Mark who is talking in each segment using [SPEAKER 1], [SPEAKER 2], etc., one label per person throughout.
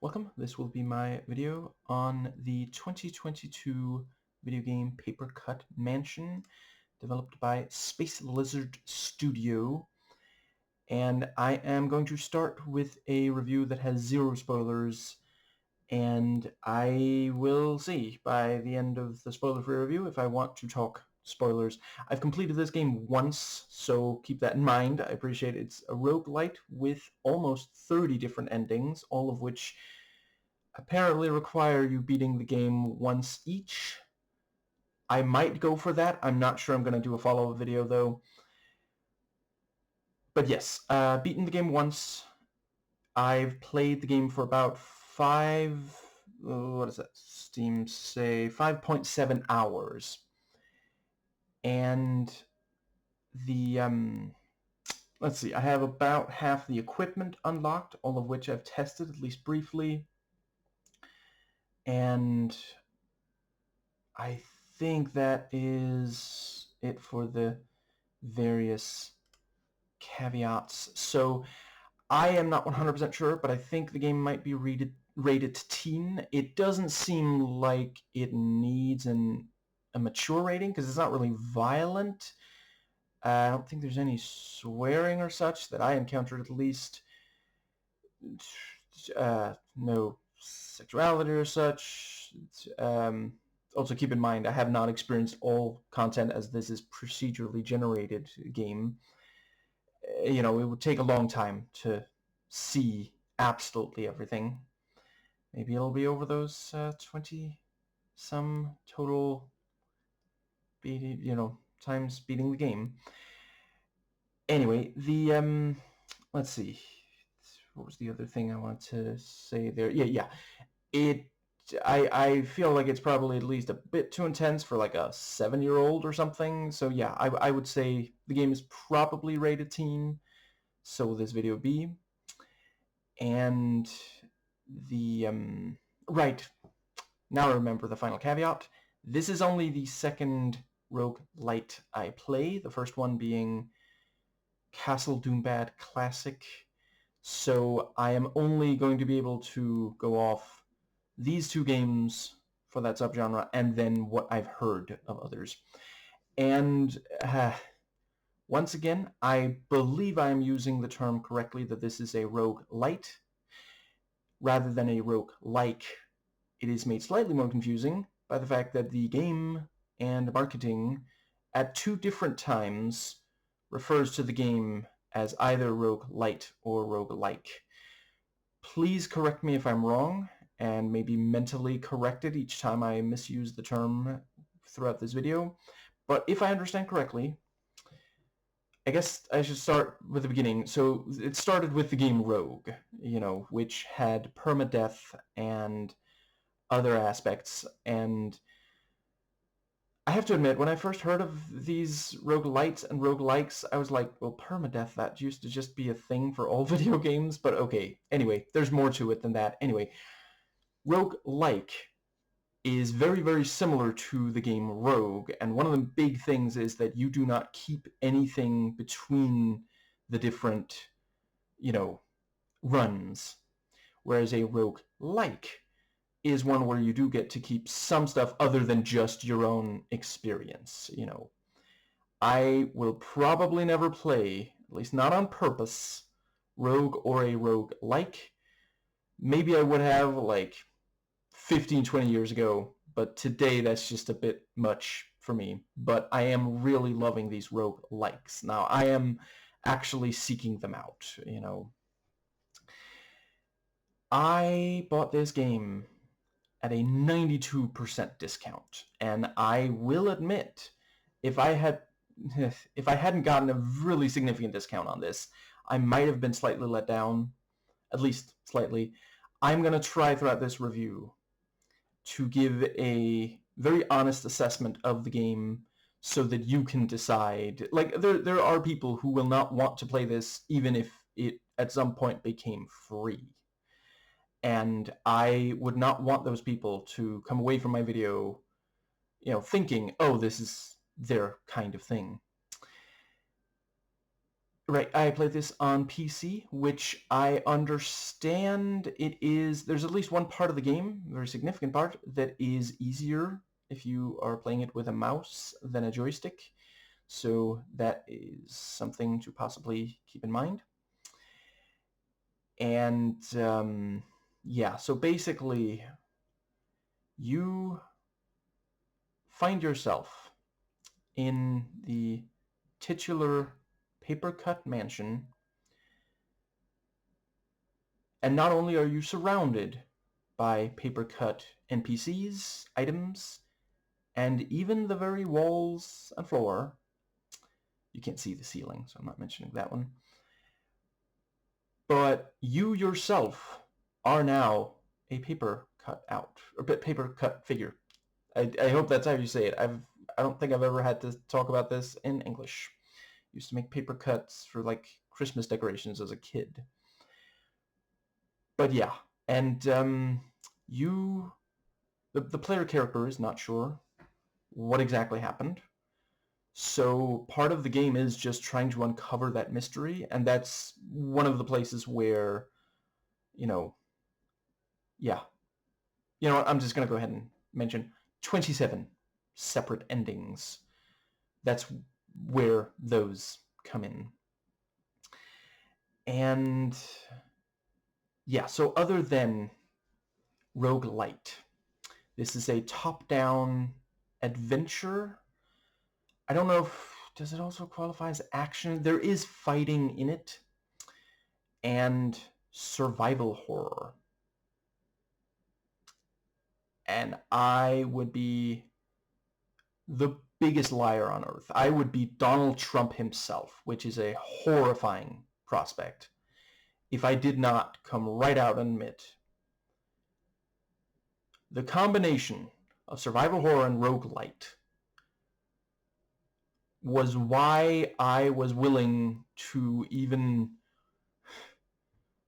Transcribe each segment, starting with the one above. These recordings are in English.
[SPEAKER 1] Welcome. This will be my video on the 2022 video game Paper Cut Mansion, developed by Space Lizard Studio. And I am going to start with a review that has zero spoilers, and I will see by the end of the spoiler-free review if I want to talk spoilers. I've completed this game once, so keep that in mind. I appreciate it. It's a roguelite with almost 30 different endings, all of which apparently require you beating the game once each. I might go for that. I'm not sure I'm going to do a follow-up video, though. But yes, beaten the game once. I've played the game for about what does that Steam say? 5.7 hours. And the, let's see, I have about half the equipment unlocked, all of which I've tested, at least briefly. And I think that is it for the various caveats. So I am not 100% sure, but I think the game might be rated teen. It doesn't seem like it needs a mature rating because it's not really violent. I don't think there's any swearing or such that I encountered, at least. No sexuality or such. Also keep in mind, I have not experienced all content as this is procedurally generated game. You know, it would take a long time to see absolutely everything. Maybe it'll be over those 20-some total times beating the game. Anyway, the let's see. What was the other thing I wanted to say there? Yeah. I feel like it's probably at least a bit too intense for like a 7-year-old or something. So yeah, I would say the game is probably rated teen. So will this video be. And the right, now I remember the final caveat. This is only the second roguelite I play, the first one being Castle Doombad Classic. So I am only going to be able to go off these two games for that subgenre and then what I've heard of others. And once again, I believe I am using the term correctly, that this is a roguelite rather than a roguelike. It is made slightly more confusing by the fact that the game and marketing at two different times refers to the game as either roguelite or roguelike. Please correct me if I'm wrong, and maybe mentally correct it each time I misuse the term throughout this video. But if I understand correctly, I guess I should start with the beginning. So it started with the game Rogue, which had permadeath and other aspects, and I have to admit, when I first heard of these roguelites and roguelikes, I was like, well, permadeath, that used to just be a thing for all video games, but okay. Anyway, there's more to it than that. Anyway, roguelike is very, very similar to the game Rogue, and one of the big things is that you do not keep anything between the different, runs, whereas a roguelike is one where you do get to keep some stuff other than just your own experience. I will probably never play, at least not on purpose, Rogue or a roguelike. Maybe I would have like 15, 20 years ago, but today that's just a bit much for me. But I am really loving these roguelikes. Now, I am actually seeking them out, I bought this game at a 92% discount, and I will admit, if I hadn't gotten a really significant discount on this, I might have been slightly let down, at least slightly. I'm going to try throughout this review to give a very honest assessment of the game so that you can decide. Like, there are people who will not want to play this even if it at some point became free. And I would not want those people to come away from my video, thinking, oh, this is their kind of thing. Right, I played this on PC, which I understand there's at least one part of the game, a very significant part, that is easier if you are playing it with a mouse than a joystick. So that is something to possibly keep in mind. And yeah, so basically you find yourself in the titular paper cut mansion, and not only are you surrounded by paper cut NPCs, items, and even the very walls and floor. You can't see the ceiling, so I'm not mentioning that one. But you yourself are now a paper cut out, or paper cut figure. I hope that's how you say it. I don't think I've ever had to talk about this in English. I used to make paper cuts for like Christmas decorations as a kid. But yeah, and the player character is not sure what exactly happened. So part of the game is just trying to uncover that mystery, and that's one of the places where, yeah. I'm just going to go ahead and mention 27 separate endings. That's where those come in. And yeah, so other than roguelite, this is a top-down adventure. I don't know does it also qualify as action? There is fighting in it, and survival horror. And I would be the biggest liar on earth. I would be Donald Trump himself, which is a horrifying prospect, if I did not come right out and admit the combination of survival horror and roguelite was why I was willing to even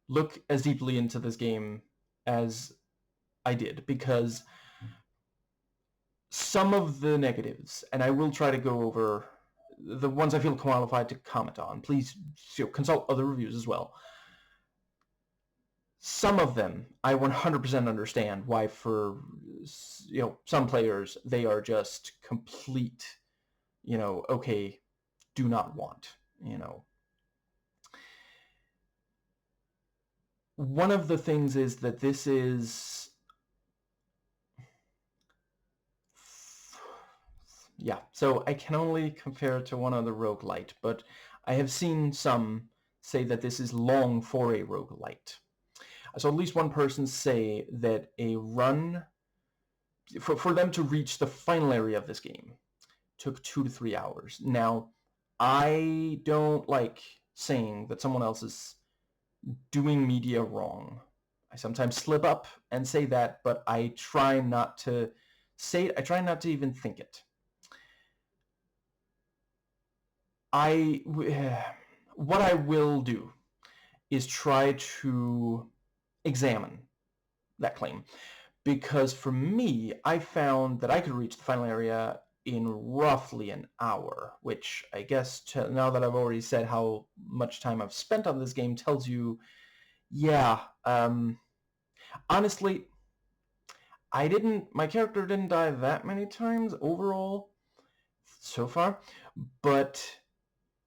[SPEAKER 1] look as deeply into this game as I did, because some of the negatives, and I will try to go over the ones I feel qualified to comment on. Please consult other reviews as well. Some of them I 100% understand why for some players they are just complete okay, do not want. One of the things is that this is so I can only compare it to one other roguelite, but I have seen some say that this is long for a roguelite. So at least one person say that a run, for them to reach the final area of this game, took 2 to 3 hours. Now, I don't like saying that someone else is doing media wrong. I sometimes slip up and say that, but I try not to say it. I try not to even think it. What I will do is try to examine that claim, because for me, I found that I could reach the final area in roughly an hour, which I guess now that I've already said how much time I've spent on this game tells you, yeah, honestly, my character didn't die that many times overall so far, but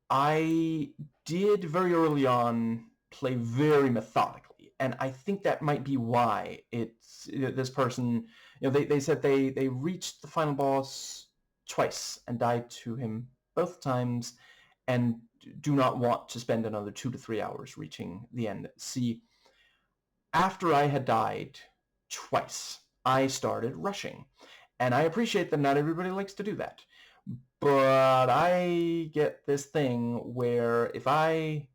[SPEAKER 1] I did very early on play very methodically, and I think that might be why this person, they said they reached the final boss twice and died to him both times, and do not want to spend another 2 to 3 hours reaching the end. See, after I had died twice, I started rushing, and I appreciate that not everybody likes to do that. But I get this thing where if I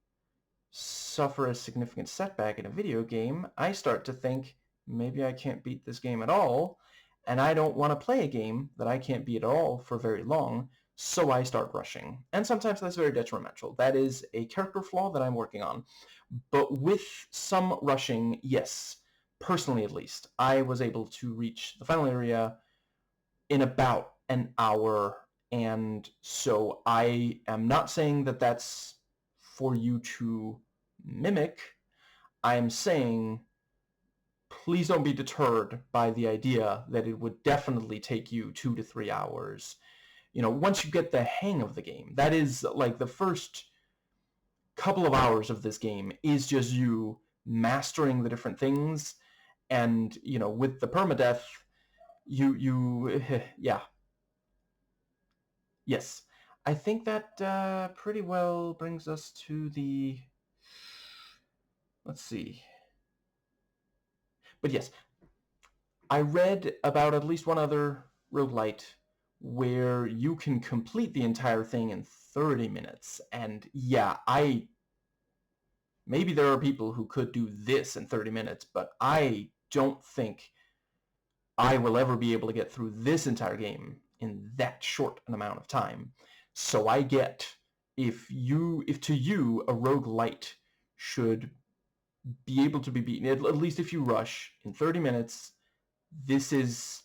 [SPEAKER 1] suffer a significant setback in a video game, I start to think, maybe I can't beat this game at all, and I don't want to play a game that I can't beat at all for very long, so I start rushing. And sometimes that's very detrimental. That is a character flaw that I'm working on. But with some rushing, yes, personally at least, I was able to reach the final area in about an hour. And so I am not saying that that's for you to mimic. I am saying, please don't be deterred by the idea that it would definitely take you 2 to 3 hours. You know, once you get the hang of the game, that is like the first couple of hours of this game is just you mastering the different things, and you know, with the permadeath, yeah. Yes. I think that pretty well brings us to the, let's see. But yes, I read about at least one other roguelite where you can complete the entire thing in 30 minutes. And yeah, maybe there are people who could do this in 30 minutes, but I don't think I will ever be able to get through this entire game in that short an amount of time. So I get, if to you a roguelite should be able to be beaten, at least if you rush in 30 minutes, this is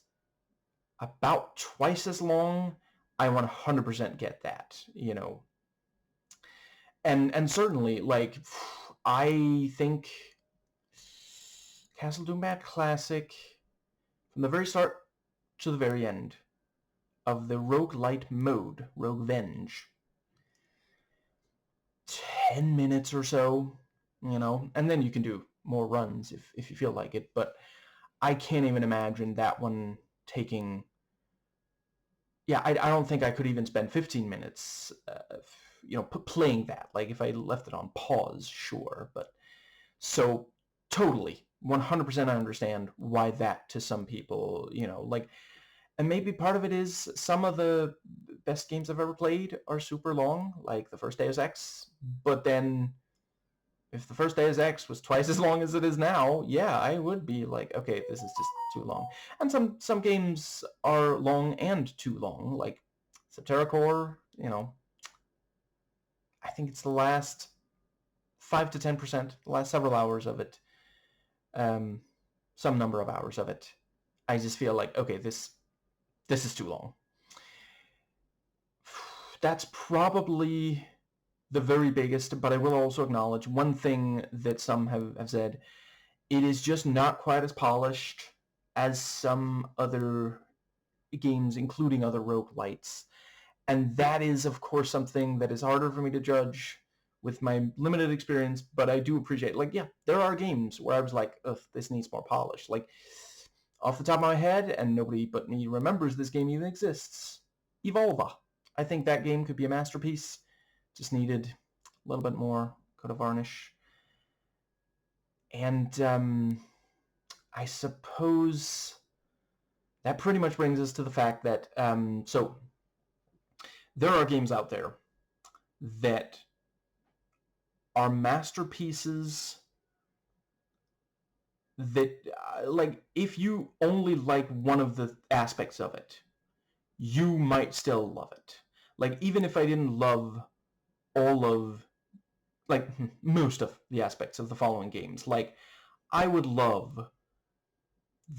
[SPEAKER 1] about twice as long. I 100% get that, you know. And certainly, like, I think Castle Doombad Classic, from the very start to the very end of the roguelite mode, Roguevenge, 10 minutes or so, you know, and then you can do more runs if you feel like it, but I can't even imagine that one taking, yeah, I don't think I could even spend 15 minutes, you know, playing that. Like, if I left it on pause, sure, but, so, totally, 100% I understand why that, to some people, you know, like, and maybe part of it is some of the best games I've ever played are super long, like the first Deus Ex, but then if the first Deus Ex was twice as long as it is now, yeah, I would be like, okay, this is just too long. And some games are long and too long, like Subterra Core, you know, I think it's the last 5 to 10%, the last several hours of it, some number of hours of it, I just feel like, okay, this is too long. That's probably the very biggest, but I will also acknowledge one thing that some have said. It is just not quite as polished as some other games, including other roguelites. And that is, of course, something that is harder for me to judge with my limited experience, but I do appreciate, like, yeah, there are games where I was like, ugh, this needs more polish. Like, off the top of my head, and nobody but me remembers this game even exists, Evolva. I think that game could be a masterpiece. Just needed a little bit more coat of varnish. And I suppose that pretty much brings us to the fact that, so there are games out there that are masterpieces that, like, if you only like one of the aspects of it, you might still love it. Like, even if I didn't love all of, like, most of the aspects of the following games, like, I would love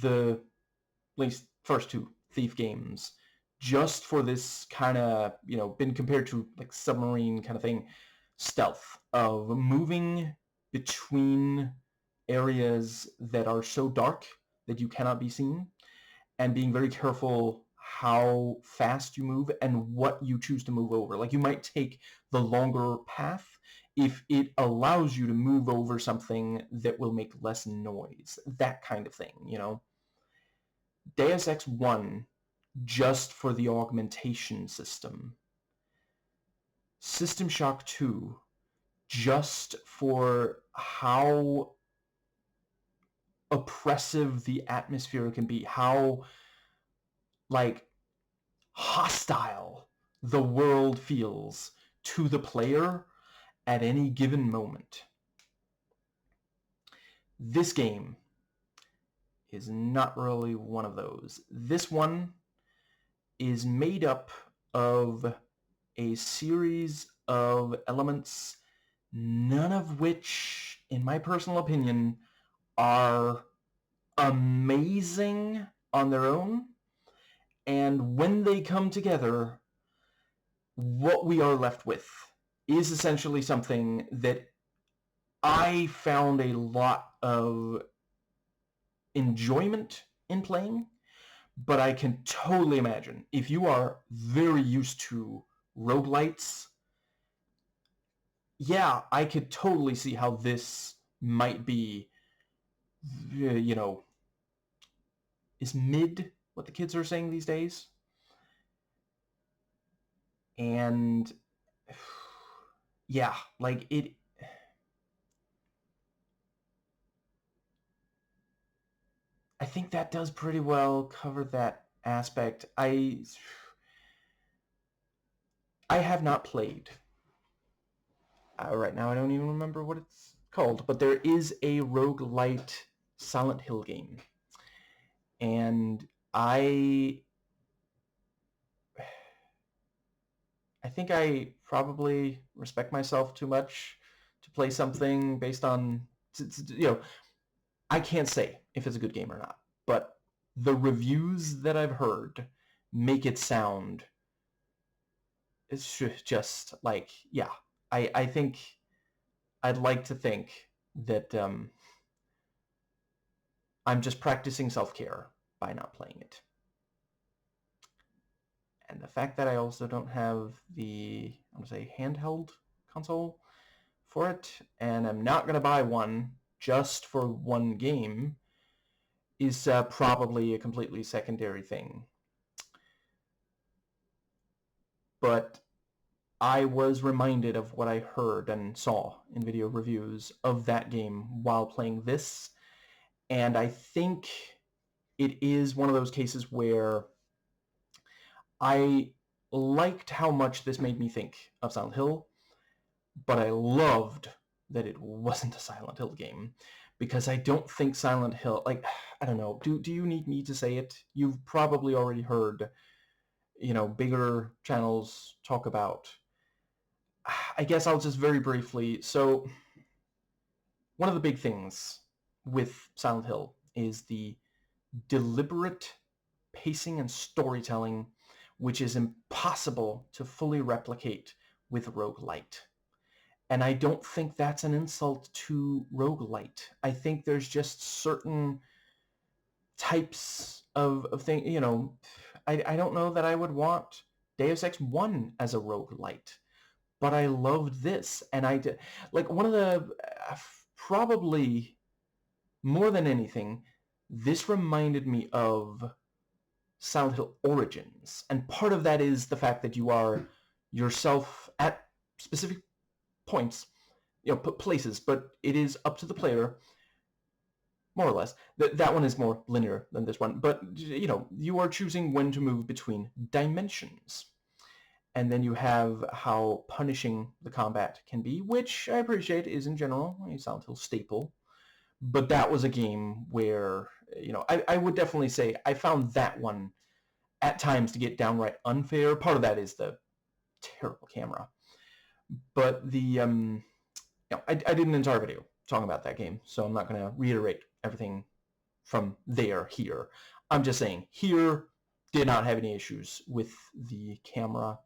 [SPEAKER 1] the, at least first two Thief games, just for this kind of, you know, been compared to, like, submarine kind of thing, stealth of moving between areas that are so dark that you cannot be seen, and being very careful how fast you move and what you choose to move over. Like, you might take the longer path if it allows you to move over something that will make less noise. That kind of thing, you know? Deus Ex 1, just for the augmentation system. System Shock 2, just for how oppressive the atmosphere can be, how, like, hostile the world feels to the player at any given moment. This game is not really one of those. This one is made up of a series of elements, none of which, in my personal opinion, are amazing on their own. And when they come together, what we are left with is essentially something that I found a lot of enjoyment in playing, but I can totally imagine if you are very used to roguelites, yeah, I could totally see how this might be, you know, is mid what the kids are saying these days. And yeah, like it, I think that does pretty well cover that aspect. I have not played. Right now I don't even remember what it's called, but there is a roguelite Silent Hill game. And I think I probably respect myself too much to play something based on, you know, I can't say if it's a good game or not, but the reviews that I've heard make it sound, it's just like, yeah, I think I'd like to think that I'm just practicing self-care by not playing it. And the fact that I also don't have the, I'm going to say, handheld console for it, and I'm not going to buy one just for one game, is probably a completely secondary thing. But I was reminded of what I heard and saw in video reviews of that game while playing this, and I think it is one of those cases where I liked how much this made me think of Silent Hill, but I loved that it wasn't a Silent Hill game, because I don't think Silent Hill, like, I don't know, do you need me to say it? You've probably already heard, you know, bigger channels talk about. I guess I'll just very briefly, so one of the big things with Silent Hill is the deliberate pacing and storytelling, which is impossible to fully replicate with roguelite. And I don't think that's an insult to roguelite. I think there's just certain types of things, you know, I don't know that I would want Deus Ex 1 as a roguelite, but I loved this. And I did, like, one of the, probably more than anything, this reminded me of Silent Hill Origins. And part of that is the fact that you are yourself at specific points, you know, places, but it is up to the player, more or less. That one is more linear than this one, but, you know, you are choosing when to move between dimensions. And then you have how punishing the combat can be, which I appreciate is in general a Silent Hill staple. But that was a game where, you know, I would definitely say I found that one at times to get downright unfair. Part of that is the terrible camera. But the, you know, I did an entire video talking about that game, so I'm not going to reiterate everything from there here. I'm just saying, here, did not have any issues with the camera.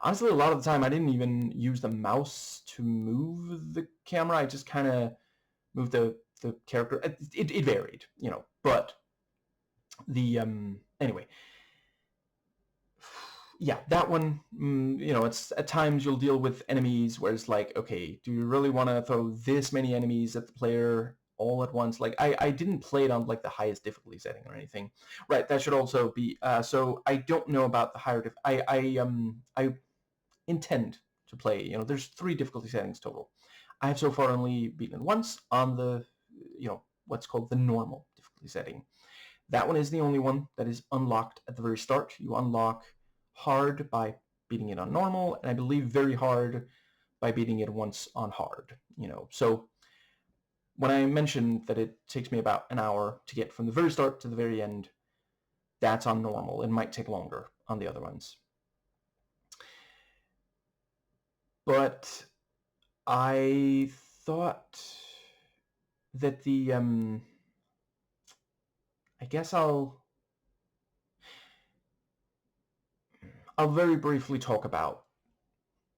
[SPEAKER 1] Honestly, a lot of the time I didn't even use the mouse to move the camera. I just kind of moved the character. It varied, you know, but the, anyway. Yeah, that one, you know, it's at times you'll deal with enemies where it's like, okay, do you really want to throw this many enemies at the player all at once? Like, I didn't play it on, like, the highest difficulty setting or anything. Right, that should also be, so I don't know about the higher I intend to play, you know, there's 3 difficulty settings total. I have so far only beaten it once on the, you know, what's called the normal difficulty setting. That one is the only one that is unlocked at the very start. You unlock hard by beating it on normal, and I believe very hard by beating it once on hard, you know. So when I mentioned that it takes me about an hour to get from the very start to the very end, that's on normal. It might take longer on the other ones. But I thought that the, I guess I'll very briefly talk about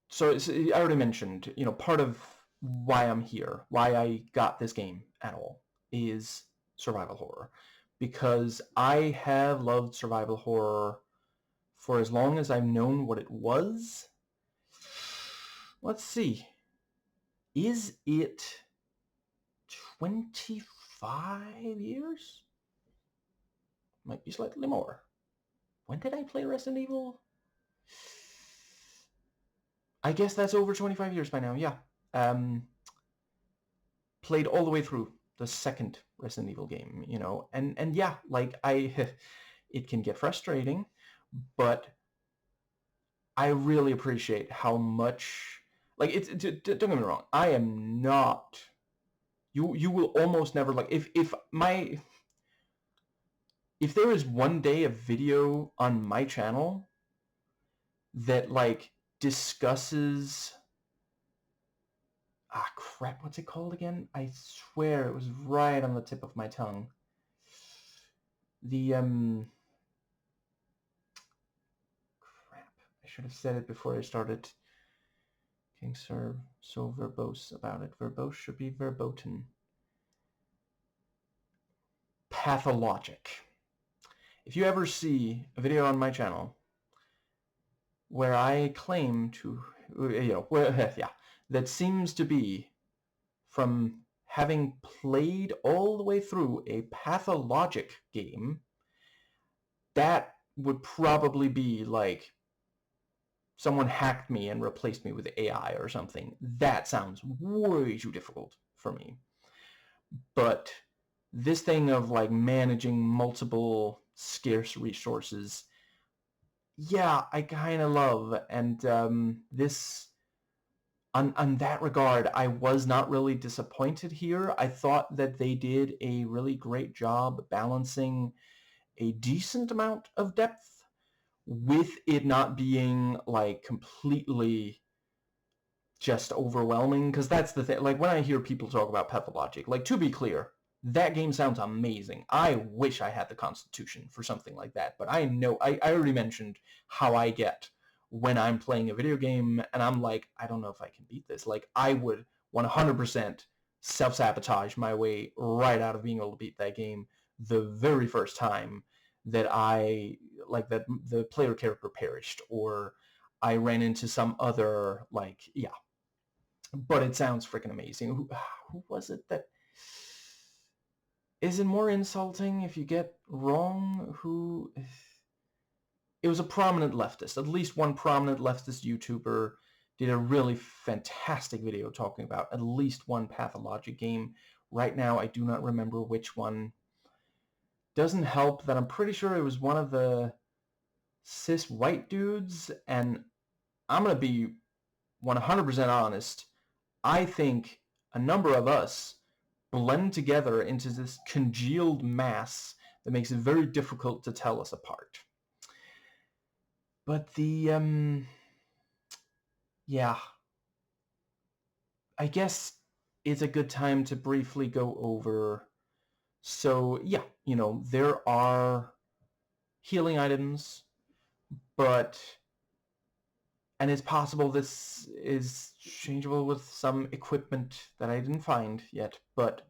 [SPEAKER 1] so I already mentioned, part of why I'm here, why I got this game at all, is survival horror. Because I have loved survival horror for as long as I've known what it was. Let's see. Is it 25 years? Might be slightly more. When did I play Resident Evil? I guess that's over 25 years by now, yeah. Played all the way through the second Resident Evil game, and yeah, like it can get frustrating, but I really appreciate how much, like, don't get me wrong, I am not, you will almost never, like, if there is one day a video on my channel that, like, discusses, crap, what's it called again? I swear it was right on the tip of my tongue. The, crap, I should have said it before I started getting so verbose about it. Verbose should be verboten. Pathologic. If you ever see a video on my channel where I claim to, that seems to be from having played all the way through a pathologic game, that would probably be like someone hacked me and replaced me with AI or something. That sounds way too difficult for me. But this thing of, like, managing multiple scarce resources, yeah, I kind of love. And this, on that regard, I was not really disappointed here. I thought that they did a really great job balancing a decent amount of depth with it not being, like, completely just overwhelming, because that's the thing. Like, when I hear people talk about Pathologic, like, to be clear, that game sounds amazing. I wish I had the constitution for something like that, but I know, I already mentioned how I get when I'm playing a video game, and I'm like, I don't know if I can beat this. Like, I would 100% self-sabotage my way right out of being able to beat that game the very first time that that the player character perished, or I ran into some other, like, yeah. But it sounds freaking amazing. Who was it that... Is it more insulting if you get wrong? Who... It was a prominent leftist. At least one prominent leftist YouTuber did a really fantastic video talking about at least one Pathologic game. Right now, I do not remember which one. Doesn't help that I'm pretty sure it was one of the cis white dudes, and I'm going to be 100% honest. I think a number of us blend together into this congealed mass that makes it very difficult to tell us apart. But yeah, I guess it's a good time to briefly go over. So yeah, there are healing items, and it's possible this is changeable with some equipment that I didn't find yet, but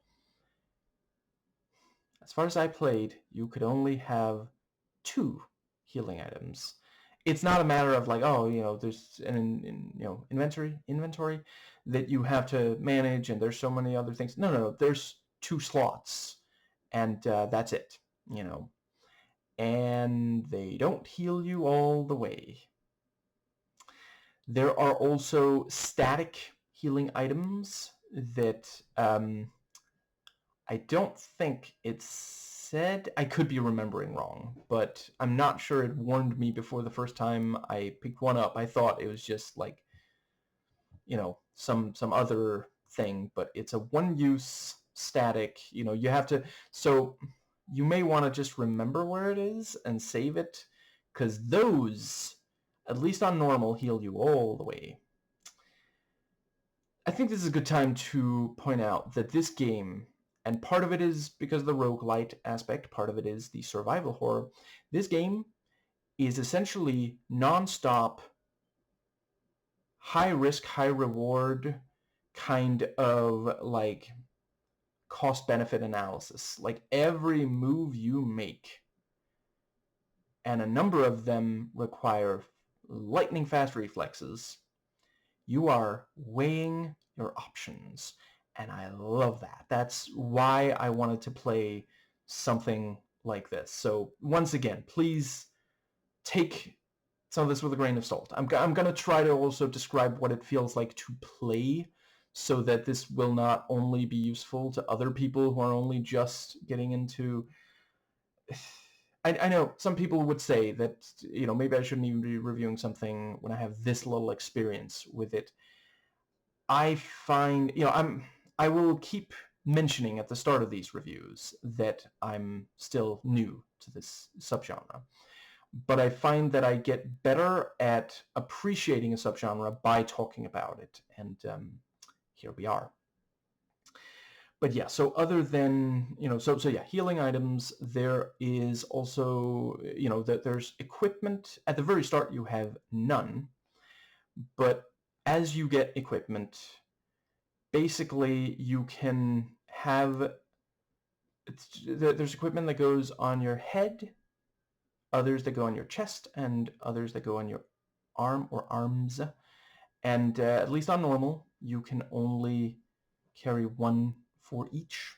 [SPEAKER 1] as far as I played, you could only have 2 healing items. It's not a matter of, like, oh, there's an inventory that you have to manage, and there's so many other things. No. There's 2 slots, and that's it. And they don't heal you all the way. There are also static healing items that I don't think it said. I could be remembering wrong, but I'm not sure it warned me before the first time I picked one up. I thought it was just, like, some other thing, but it's a one-use static. You have to... So you may want to just remember where it is and save it, because those, at least on normal, heal you all the way. I think this is a good time to point out that this game, and part of it is because of the roguelite aspect, part of it is the survival horror, this game is essentially non-stop high risk, high reward kind of like cost benefit analysis. Like every move you make, and a number of them require lightning fast reflexes, you are weighing your options. And I love that. That's why I wanted to play something like this. So once again, please take some of this with a grain of salt. I'm going to try to also describe what it feels like to play, so that this will not only be useful to other people who are only just getting into... I know some people would say that, you know, maybe I shouldn't even be reviewing something when I have this little experience with it. I find, you know, I will keep mentioning at the start of these reviews that I'm still new to this subgenre, but I find that I get better at appreciating a subgenre by talking about it, and here we are. But yeah, so other than, you know, so yeah, healing items, there is also, you know, that there's equipment. At the very start, you have none, but as you get equipment, basically you can have, there's equipment that goes on your head, others that go on your chest, and others that go on your arm or arms. And at least on normal, you can only carry one for each.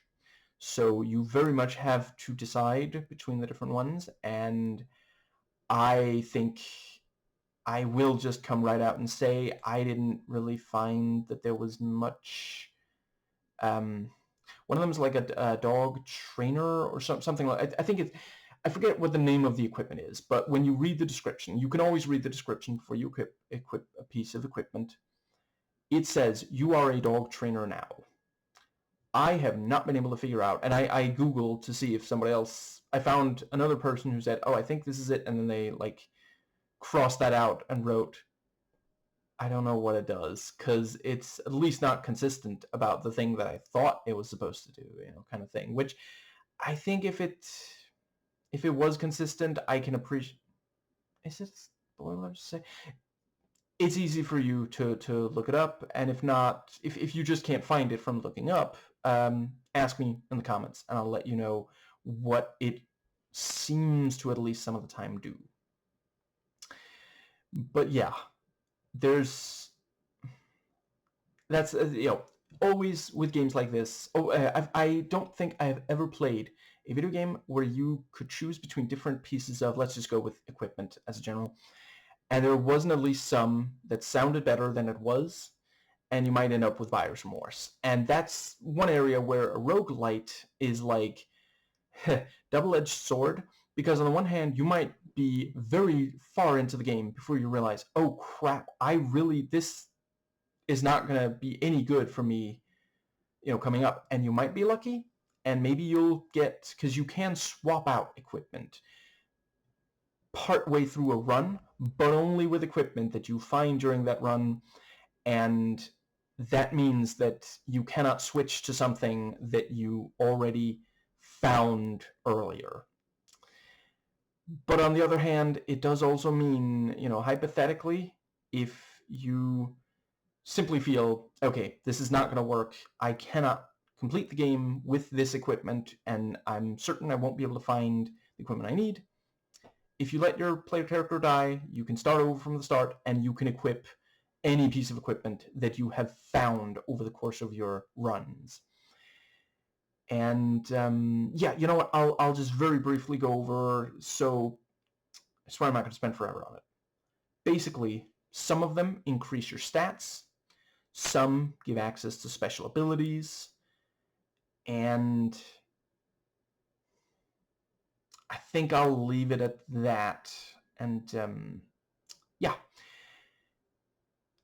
[SPEAKER 1] So you very much have to decide between the different ones, and I think I will just come right out and say I didn't really find that there was much. One of them is like a dog trainer or something like. I think it's. I forget what the name of the equipment is, but when you read the description, you can always read the description before you equip a piece of equipment. It says you are a dog trainer now. I have not been able to figure out, and I Googled to see if somebody else, I found another person who said, oh, I think this is it, and then they like crossed that out and wrote, I don't know what it does, because it's at least not consistent about the thing that I thought it was supposed to do, you know, kind of thing, which I think if it was consistent, I can appreciate. Is it spoiler to say? It's easy for you to look it up, and if not, if you just can't find it from looking up, ask me in the comments, and I'll let you know what it seems to at least some of the time do. But yeah, that's you know, always with games like this. I don't think I've ever played a video game where you could choose between different pieces of, let's just go with equipment as a general, and there wasn't at least some that sounded better than it was, and you might end up with buyer's remorse. And that's one area where a roguelite is like double-edged sword, because on the one hand, you might be very far into the game before you realize, oh crap, this is not going to be any good for me, you know, coming up. And you might be lucky, and maybe you'll get, because you can swap out equipment partway through a run, but only with equipment that you find during that run, and that means that you cannot switch to something that you already found earlier. But on the other hand, it does also mean, you know, hypothetically, if you simply feel, okay, this is not going to work, I cannot complete the game with this equipment, and I'm certain I won't be able to find the equipment I need, if you let your player character die, you can start over from the start, and you can equip any piece of equipment that you have found over the course of your runs. And yeah, you know what? I'll just very briefly go over. So I swear I'm not going to spend forever on it. Basically, some of them increase your stats, some give access to special abilities, and I think I'll leave it at that. And yeah,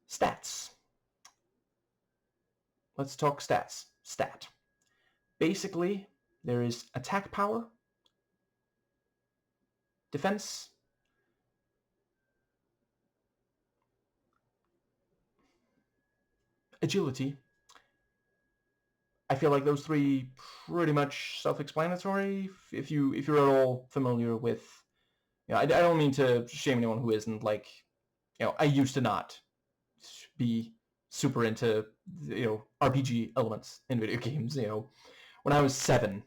[SPEAKER 1] stats. Let's talk stats. Stat. Basically, there is attack power, defense, agility. I feel like those three pretty much self-explanatory. If you're at all familiar with, you know, I don't mean to shame anyone who isn't. Like, you know, I used to not be super into, RPG elements in video games. When I was 7,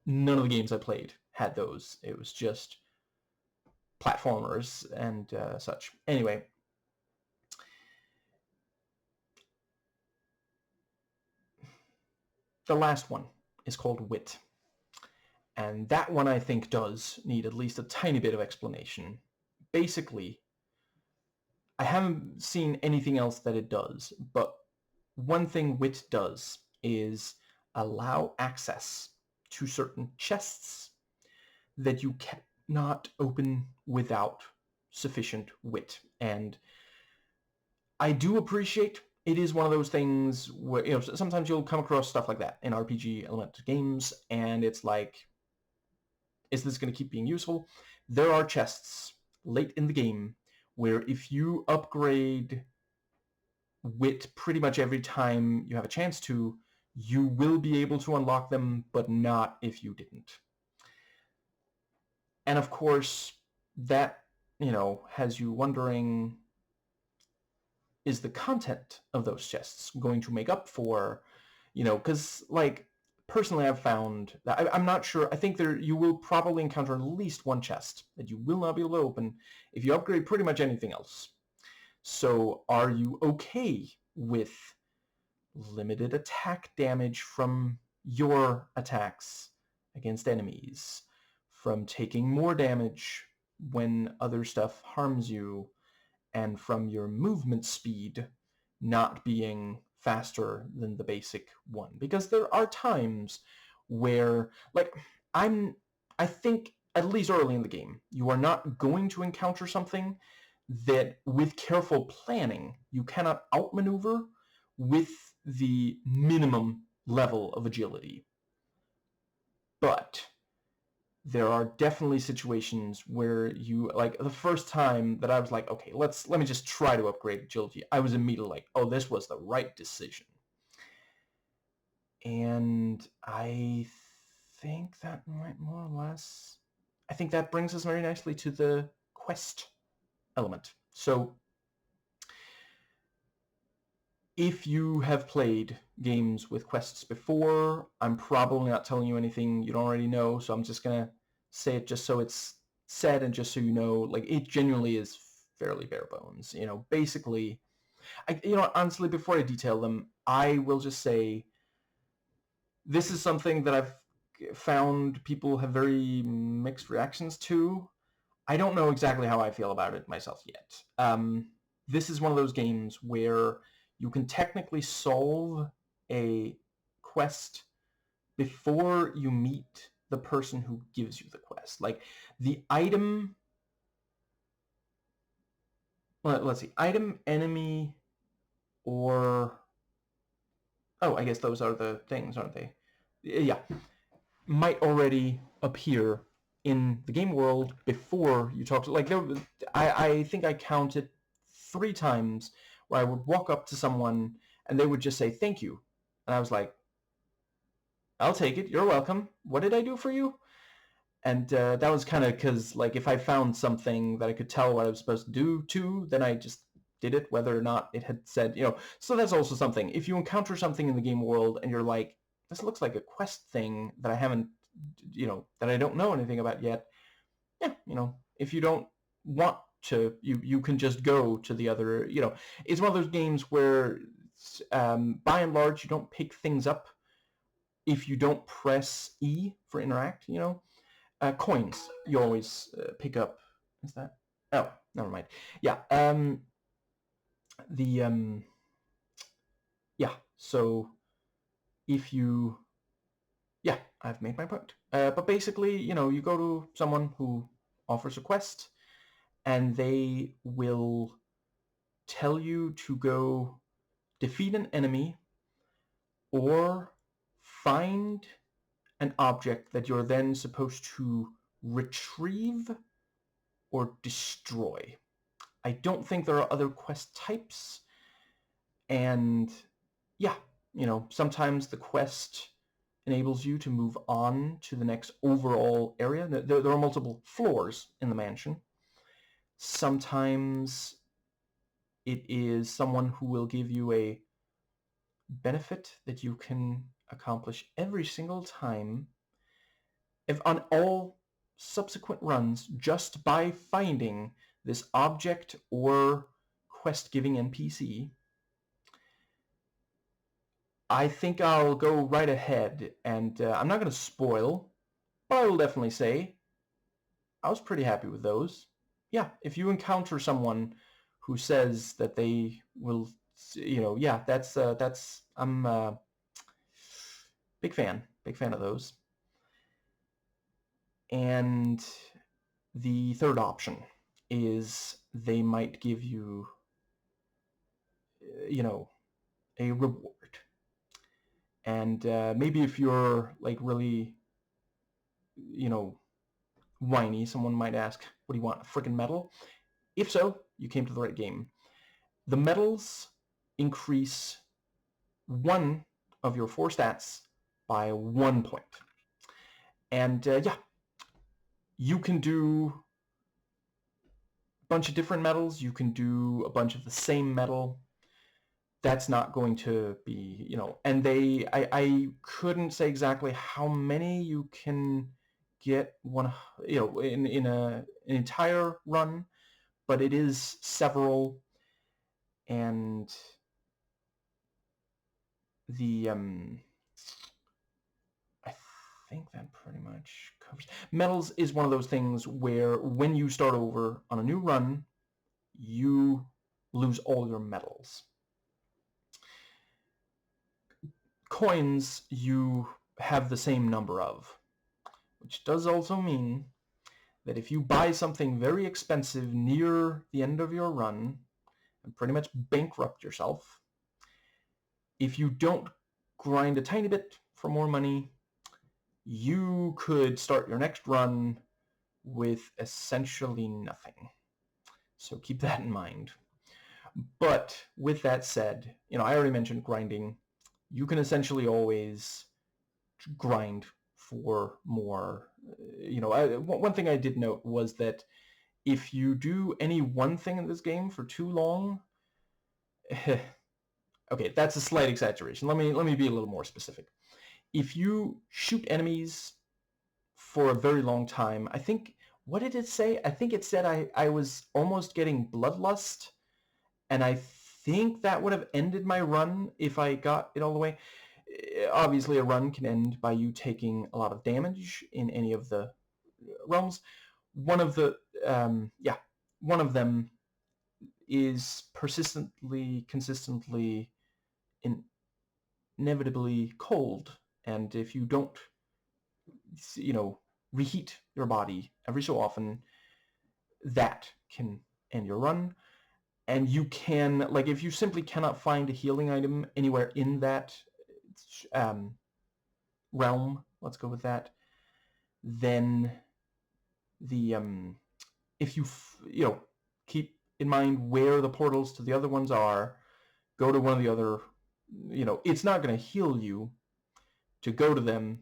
[SPEAKER 1] none of the games I played had those. It was just platformers and such. Anyway, the last one is called wit. And that one I think does need at least a tiny bit of explanation. Basically, I haven't seen anything else that it does, but one thing wit does is allow access to certain chests that you cannot open without sufficient wit. And I do appreciate it is one of those things where, sometimes you'll come across stuff like that in RPG element games, and it's like, is this going to keep being useful? There are chests late in the game where if you upgrade wit pretty much every time you have a chance to, you will be able to unlock them, but not if you didn't. And of course, that, has you wondering, is the content of those chests going to make up for, because, like, personally I've found that I'm not sure. I think you will probably encounter at least one chest that you will not be able to open if you upgrade pretty much anything else. So are you okay with limited attack damage from your attacks against enemies, from taking more damage when other stuff harms you, and from your movement speed not being faster than the basic one? Because there are times where, like, I think at least early in the game, you are not going to encounter something that with careful planning you cannot outmaneuver with the minimum level of agility. But there are definitely situations where you, like, the first time that I was like, okay, let me just try to upgrade agility, I was immediately like, oh, this was the right decision. And I think that might more or less, I think that brings us very nicely to the quest element. So if you have played games with quests before, I'm probably not telling you anything you don't already know, so I'm just going to say it just so it's said and just so you know, like, it genuinely is fairly bare bones. Basically, honestly, before I detail them, I will just say this is something that I've found people have very mixed reactions to. I don't know exactly how I feel about it myself yet. This is one of those games where you can technically solve a quest before you meet the person who gives you the quest. Like, the item, let's see, item, enemy, or, oh, I guess those are the things, aren't they? Yeah, might already appear in the game world before you talk to, like, I think I counted 3 times where I would walk up to someone and they would just say thank you, and I was like, I'll take it, you're welcome, what did I do for you? And that was kind of because, like, if I found something that I could tell what I was supposed to do to, then I just did it, whether or not it had said, so that's also something. If you encounter something in the game world and you're like, this looks like a quest thing that I haven't, that I don't know anything about yet, yeah, if you don't want to, you can just go to the other, it's one of those games where, by and large, you don't pick things up if you don't press E for interact, coins you always pick up. Is that? Oh, never mind. Yeah. Yeah. So if you, yeah, I've made my point. But basically, you go to someone who offers a quest, and they will tell you to go defeat an enemy or find an object that you're then supposed to retrieve or destroy. I don't think there are other quest types, and yeah, sometimes the quest enables you to move on to the next overall area. There are multiple floors in the mansion. Sometimes it is someone who will give you a benefit that you can accomplish every single time if on all subsequent runs just by finding this object or quest-giving NPC. I think I'll go right ahead, and I'm not going to spoil, but I will definitely say I was pretty happy with those. Yeah, if you encounter someone who says that they will, yeah, that's I'm big fan of those. And the third option is they might give you, a reward. And maybe if you're like really, whiny, someone might ask, what do you want, a freaking medal? If so, you came to the right game. The medals increase one of your 4 stats by 1 point. And yeah, you can do a bunch of different medals. You can do a bunch of the same medal. That's not going to be, and I couldn't say exactly how many you can get in an entire run, but it is several, and the I think that pretty much covers. Medals is one of those things where when you start over on a new run, you lose all your medals. Coins you have the same number of, which does also mean that if you buy something very expensive near the end of your run and pretty much bankrupt yourself, if you don't grind a tiny bit for more money, you could start your next run with essentially nothing. So keep that in mind. But with that said, I already mentioned grinding. You can essentially always grind for more. One thing I did note was that if you do any one thing in this game for too long, okay, that's a slight exaggeration. Let me be a little more specific. If you shoot enemies for a very long time, I think, what did it say? I think it said I was almost getting bloodlust, and I think that would have ended my run if I got it all the way. Obviously, a run can end by you taking a lot of damage in any of the realms. One of them is consistently, inevitably cold, and if you don't, reheat your body every so often, that can end your run. And you can, like, if you simply cannot find a healing item anywhere in that realm, let's go with that, then the if you keep in mind where the portals to the other ones are, go to one of the other, it's not going to heal you to go to them,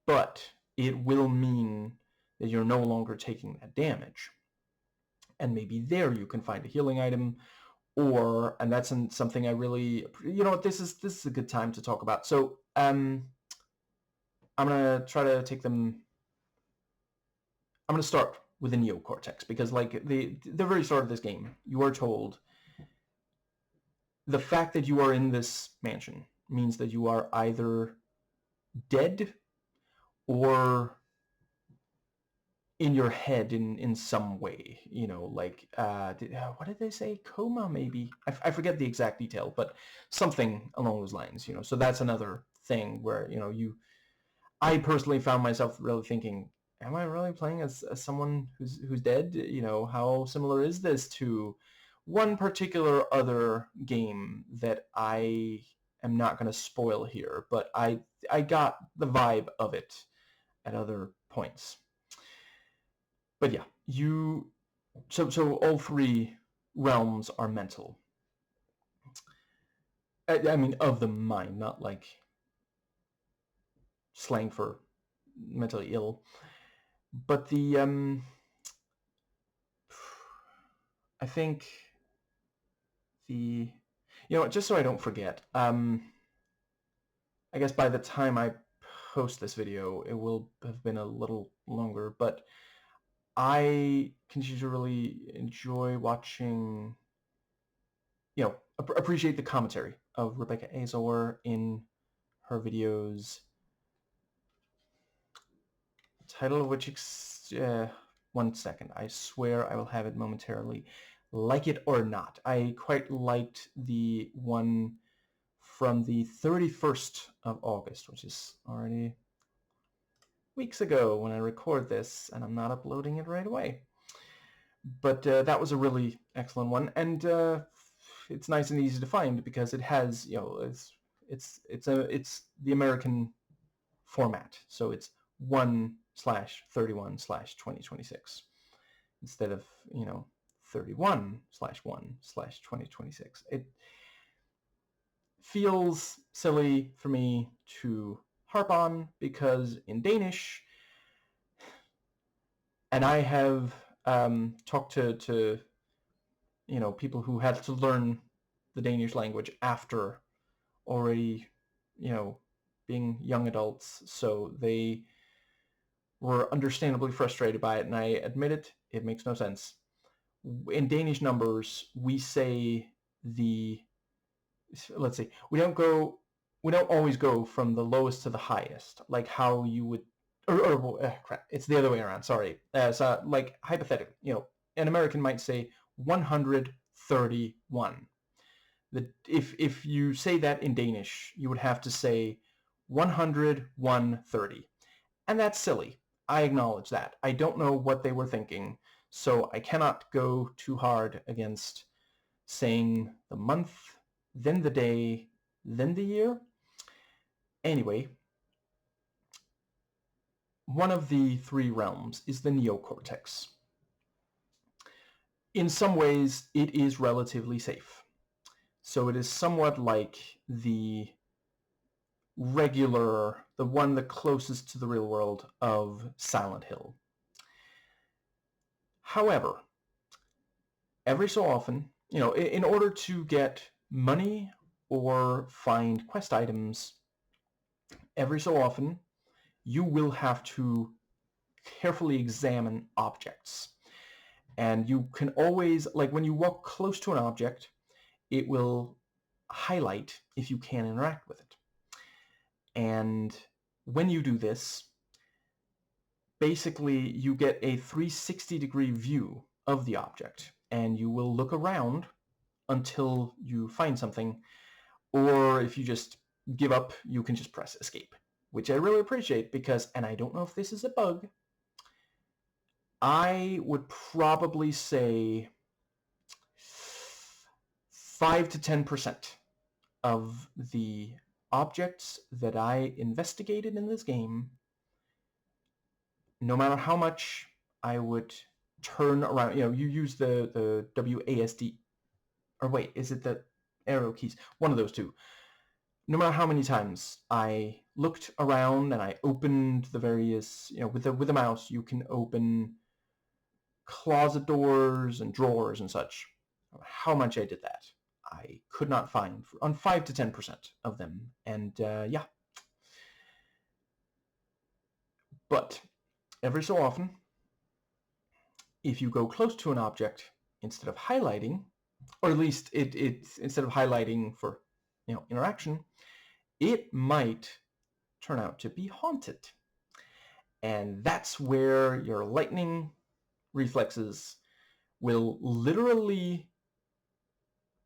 [SPEAKER 1] but it will mean that you're no longer taking that damage. And maybe there you can find a healing item, and that's something I really, this is a good time to talk about. So I'm gonna try to take them. I'm gonna start with the neocortex, because like the very start of this game, you are told the fact that you are in this mansion means that you are either dead or in your head in some way, like what did they say, coma maybe, I forget the exact detail, but something along those lines, so that's another thing where I personally found myself really thinking, am I really playing as someone who's dead? How similar is this to one particular other game that I am not going to spoil here, but I got the vibe of it at other points. But yeah, so all 3 realms are mental. I mean, of the mind, not like slang for mentally ill. But I think the... You know, just so I don't forget, I guess by the time I post this video, it will have been a little longer, but I continue to really enjoy watching, you know, appreciate the commentary of Rebecca Azor in her videos. Title of which, one second, I swear I will have it momentarily. Like It or Not. I quite liked the one from the 31st of August, which is already weeks ago when I record this, and I'm not uploading it right away. But that was a really excellent one, and it's nice and easy to find because it has, you know, it's the American format, so it's 1/31/2026 instead of, you know, 31/1/2026. It feels silly for me to harp on because in Danish, and I have talked to you know, people who had to learn the Danish language after already, you know, being young adults, so they were understandably frustrated by it, and I admit it, it makes no sense. In Danish numbers, we say let's see, we don't always go from the lowest to the highest, like how you would, crap, it's the other way around, sorry. So, like, hypothetically, you know, an American might say 131. If you say that in Danish, you would have to say 101:30. And that's silly. I acknowledge that. I don't know what they were thinking, so I cannot go too hard against saying the month, then the day, then the year. Anyway, one of the three realms is the neocortex. In some ways, it is relatively safe. So it is somewhat like the regular, the one the closest to the real world of Silent Hill. However, every so often, you know, in order to get money or find quest items, every so often you will have to carefully examine objects. And you can always, like when you walk close to an object, it will highlight if you can interact with it. And when you do this, basically you get a 360-degree view of the object, and you will look around until you find something, or if you just give up, you can just press escape, which I really appreciate because, and I don't know if this is a bug, I would probably say 5 to 10% of the objects that I investigated in this game, no matter how much I would turn around, you know, you use the WASD, or wait, is it the arrow keys? One of those two. No matter how many times I looked around and I opened the various, you know, with the mouse, you can open closet doors and drawers and such. How much I did that, I could not find on 5 to 10% of them, and yeah. But every so often, if you go close to an object, instead of highlighting, or at least it's instead of highlighting for, you know, interaction, it might turn out to be haunted. And that's where your lightning reflexes will literally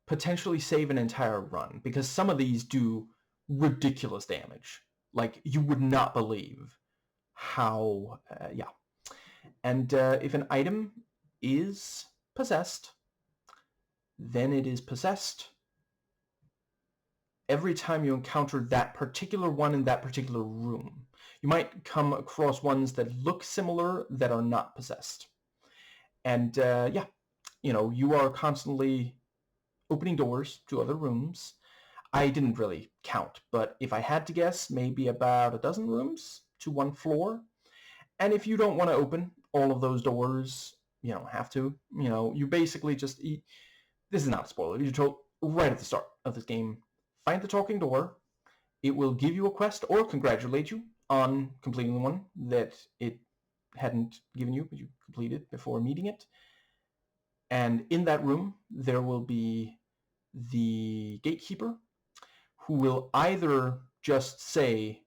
[SPEAKER 1] potentially save an entire run, because some of these do ridiculous damage. Like, you would not believe how, yeah. And if an item is possessed, then it is possessed every time you encounter that particular one in that particular room. You might come across ones that look similar that are not possessed. And yeah, you know, you are constantly opening doors to other rooms. I didn't really count, but if I had to guess, maybe about a dozen rooms to one floor. And if you don't want to open all of those doors, you don't have to. You know, you basically just eat. This is not a spoiler. You right at the start of this game. Find the talking door. It will give you a quest or congratulate you on completing the one that it hadn't given you, but you completed before meeting it. And in that room, there will be the gatekeeper, who will either just say,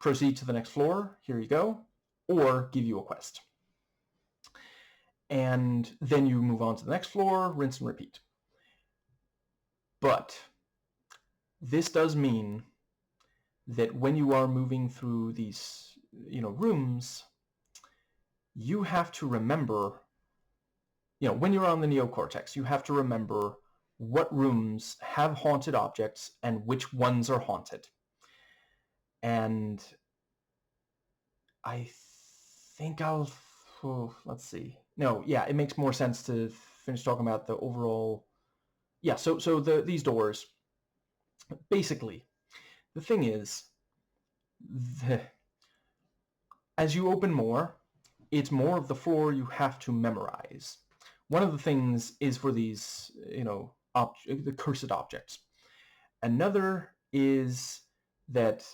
[SPEAKER 1] proceed to the next floor, here you go, or give you a quest. And then you move on to the next floor, rinse and repeat. But this does mean that when you are moving through these, rooms, you have to remember, when you're on the neocortex, you have to remember what rooms have haunted objects and which ones are haunted. And I think let's see. No, yeah, it makes more sense to finish talking about the overall. Yeah, so these doors, basically, the thing is, as you open more, it's more of the floor you have to memorize. One of the things is for these, the cursed objects. Another is that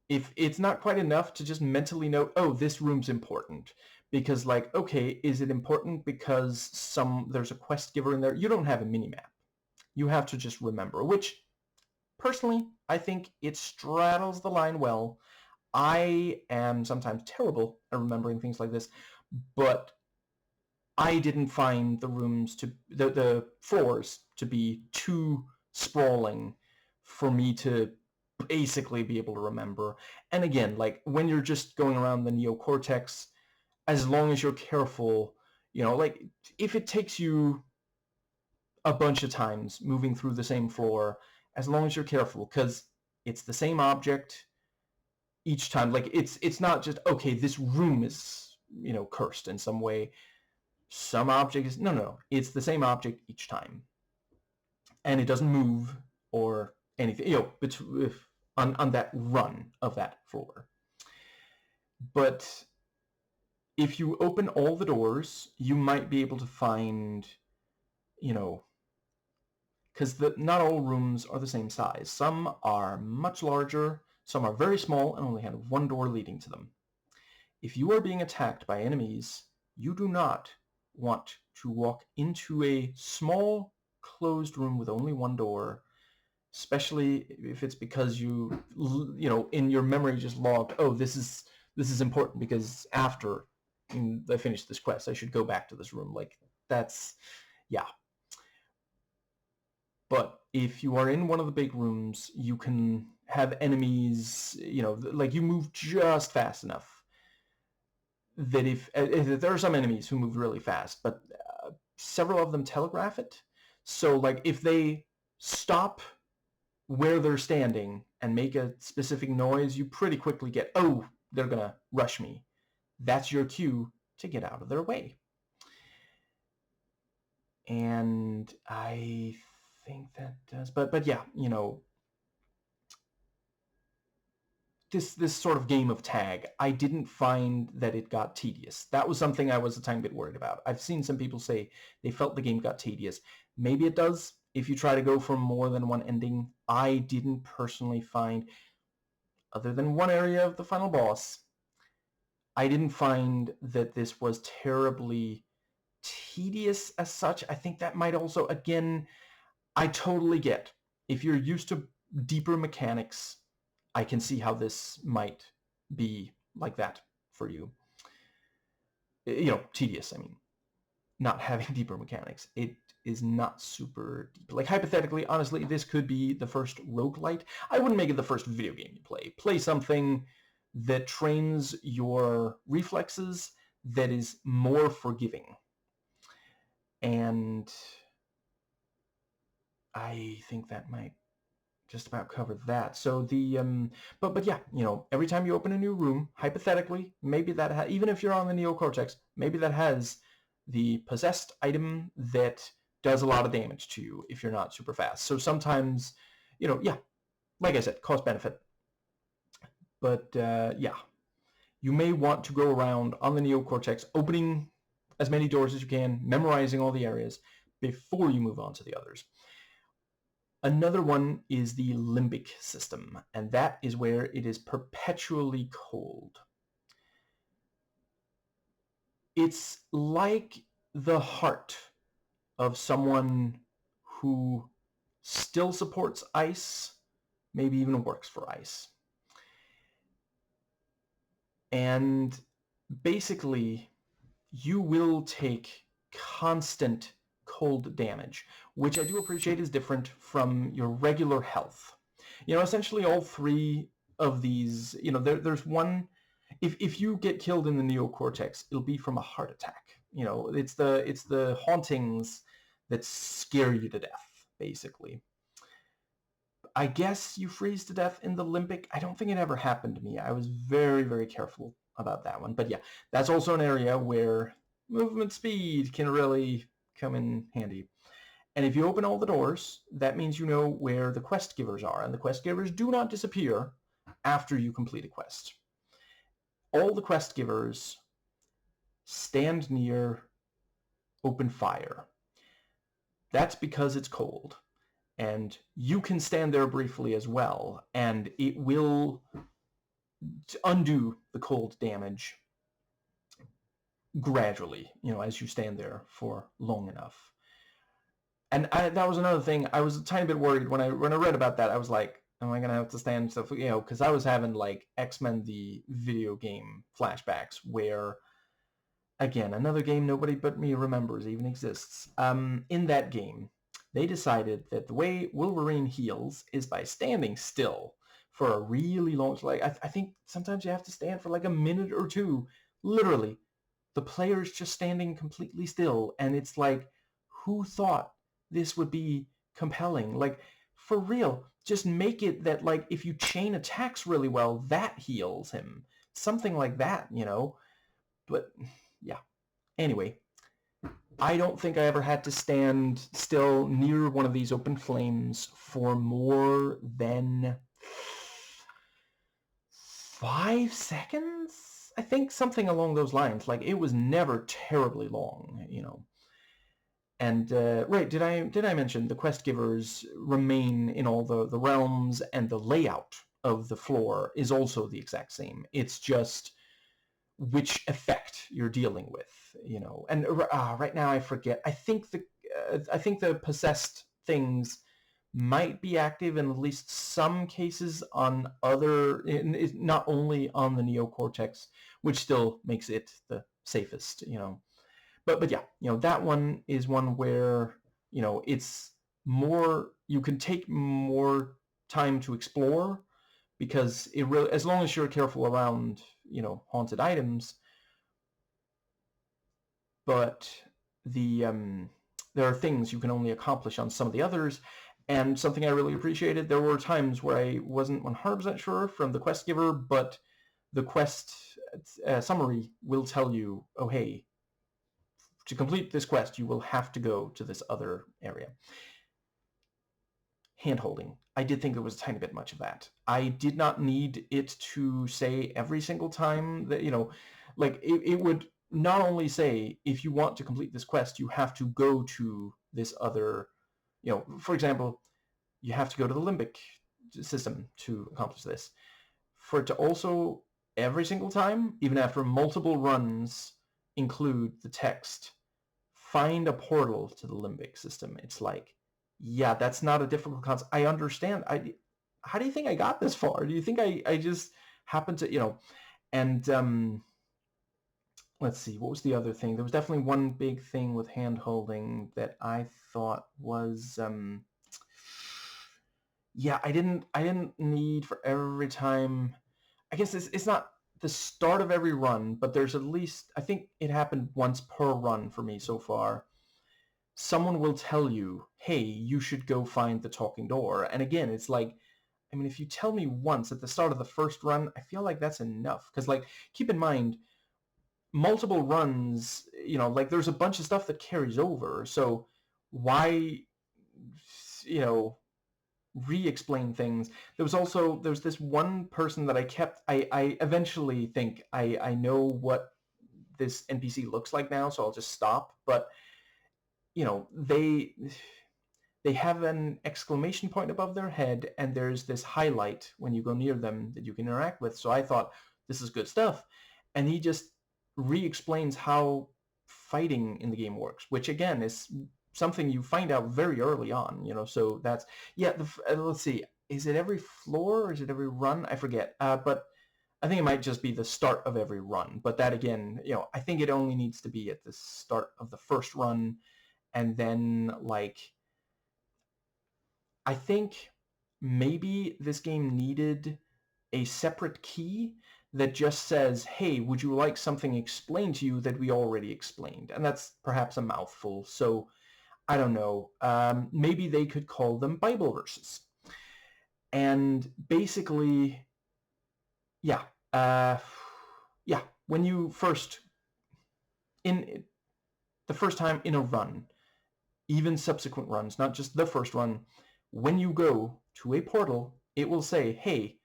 [SPEAKER 1] if it's not quite enough to just mentally note, oh, this room's important, because okay, is it important because there's a quest giver in there? You don't have a mini-map. You have to just remember, which personally, I think it straddles the line well. I am sometimes terrible at remembering things like this, but I didn't find the floors to be too sprawling for me to basically be able to remember. And again, when you're just going around the neocortex, as long as you're careful, if it takes you a bunch of times moving through the same floor, as long as you're careful, because it's the same object each time. It's not just, okay, this room is, cursed in some way. Some object is, no, it's the same object each time. And it doesn't move or anything, on that run of that floor. But if you open all the doors, you might be able to find, because not all rooms are the same size. Some are much larger, some are very small and only have one door leading to them. If you are being attacked by enemies, you do not want to walk into a small closed room with only one door, especially if it's because you in your memory just logged, oh, this is important because after I finish this quest I should go back to this room. That's, yeah. But if you are in one of the big rooms, you can have enemies, you move just fast enough that if there are some enemies who move really fast, but several of them telegraph it. So if they stop where they're standing and make a specific noise, you pretty quickly get, oh, they're gonna rush me. That's your cue to get out of their way. And I think that does, but yeah, this sort of game of tag, I didn't find that it got tedious. That was something I was a tiny bit worried about. I've seen some people say they felt the game got tedious. Maybe it does if you try to go for more than one ending. I didn't personally find, other than one area of the final boss, I didn't find that this was terribly tedious as such. I think that might also, again, I totally get, if you're used to deeper mechanics, I can see how this might be like that for you. Tedious, I mean, not having deeper mechanics. It is not super deep. Hypothetically, honestly, this could be the first roguelite. I wouldn't make it the first video game you play. Play something that trains your reflexes, that is more forgiving. And I think that might just about cover that. So but yeah, every time you open a new room, hypothetically, maybe that even if you're on the neocortex, maybe that has the possessed item that does a lot of damage to you if you're not super fast. So sometimes, yeah, like I said, cost benefit. But yeah, you may want to go around on the neocortex, opening as many doors as you can, memorizing all the areas, before you move on to the others. Another one is the limbic system, and that is where it is perpetually cold. It's like the heart of someone who still supports ice, maybe even works for ice. And basically, you will take constant cold damage, which I do appreciate is different from your regular health. Essentially all three of these, there's one, if you get killed in the neocortex, it'll be from a heart attack. It's the hauntings that scare you to death, basically. I guess you freeze to death in the limbic. I don't think it ever happened to me. I was very, very careful about that one. But yeah, that's also an area where movement speed can really come in handy. And if you open all the doors, that means you know where the quest givers are. And the quest givers do not disappear after you complete a quest. All the quest givers stand near open fire. That's because it's cold. And you can stand there briefly as well, and it will undo the cold damage gradually, as you stand there for long enough. And that was another thing. I was a tiny bit worried when I read about that. I was like, am I going to have to stand stuff, because I was having like X-Men the video game flashbacks where, again, another game nobody but me remembers even exists. In that game, they decided that the way Wolverine heals is by standing still for a really long, I think sometimes you have to stand for like a minute or two. Literally, the player's just standing completely still, and it's like, who thought this would be compelling? Like, for real, just make it that, like, if you chain attacks really well, that heals him. Something like that, But, yeah. Anyway, I don't think I ever had to stand still near one of these open flames for more than 5 seconds? I think something along those lines. Like, it was never terribly long, And, right, did I mention the quest givers remain in all the realms, and the layout of the floor is also the exact same. It's just which effect you're dealing with, And right now I forget. I think the possessed things might be active in at least some cases on not only on the neocortex, which still makes it the safest, But yeah, that one is one where, it's more, you can take more time to explore, because it really, as long as you're careful around, haunted items. But there are things you can only accomplish on some of the others. And something I really appreciated, there were times where I wasn't 100% sure from the quest giver, but the quest summary will tell you, oh, hey, to complete this quest, you will have to go to this other area. Hand-holding. I did think there was a tiny bit much of that. I did not need it to say every single time that, like, it would not only say, if you want to complete this quest, you have to go to this other, for example, you have to go to the limbic system to accomplish this. For it to also, every single time, even after multiple runs, include the text, find a portal to the limbic system. It's like, yeah, that's not a difficult concept. I understand. How do you think I got this far? Do you think I just happened to, and let's see, what was the other thing? There was definitely one big thing with hand-holding that I thought was, yeah, I didn't need for every time. I guess it's not the start of every run, but there's at least, I think it happened once per run for me so far. Someone will tell you, hey, you should go find the talking door. And again, it's like, I mean, if you tell me once at the start of the first run, I feel like that's enough. Because, like, keep in mind, multiple runs, like, there's a bunch of stuff that carries over. So why, re-explain things? There's this one person that I eventually think I know what this NPC looks like now, so I'll just stop. But you know, they have an exclamation point above their head, and there's this highlight when you go near them that you can interact with. So I thought, this is good stuff. And he just re-explains how fighting in the game works, which again is something you find out very early on, you know. So that's, yeah, let's see, is it every floor or is it every run? I forget. But I think it might just be the start of every run. But that again, you know, I think it only needs to be at the start of the first run, and then like, I think maybe this game needed a separate key that just says, hey, would you like something explained to you that we already explained? And that's perhaps a mouthful. So I don't know. Maybe they could call them Bible verses. And basically, yeah, yeah, when you first, in the first time in a run, even subsequent runs, not just the first run, when you go to a portal, it will say, hey,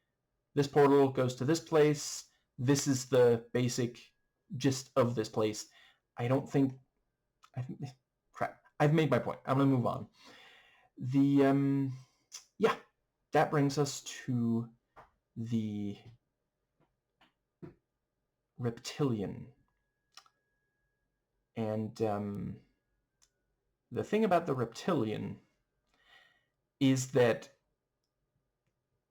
[SPEAKER 1] this portal goes to this place. This is the basic gist of this place. I don't think... crap. I've made my point. I'm going to move on. Yeah, that brings us to the reptilian. And the thing about the reptilian is that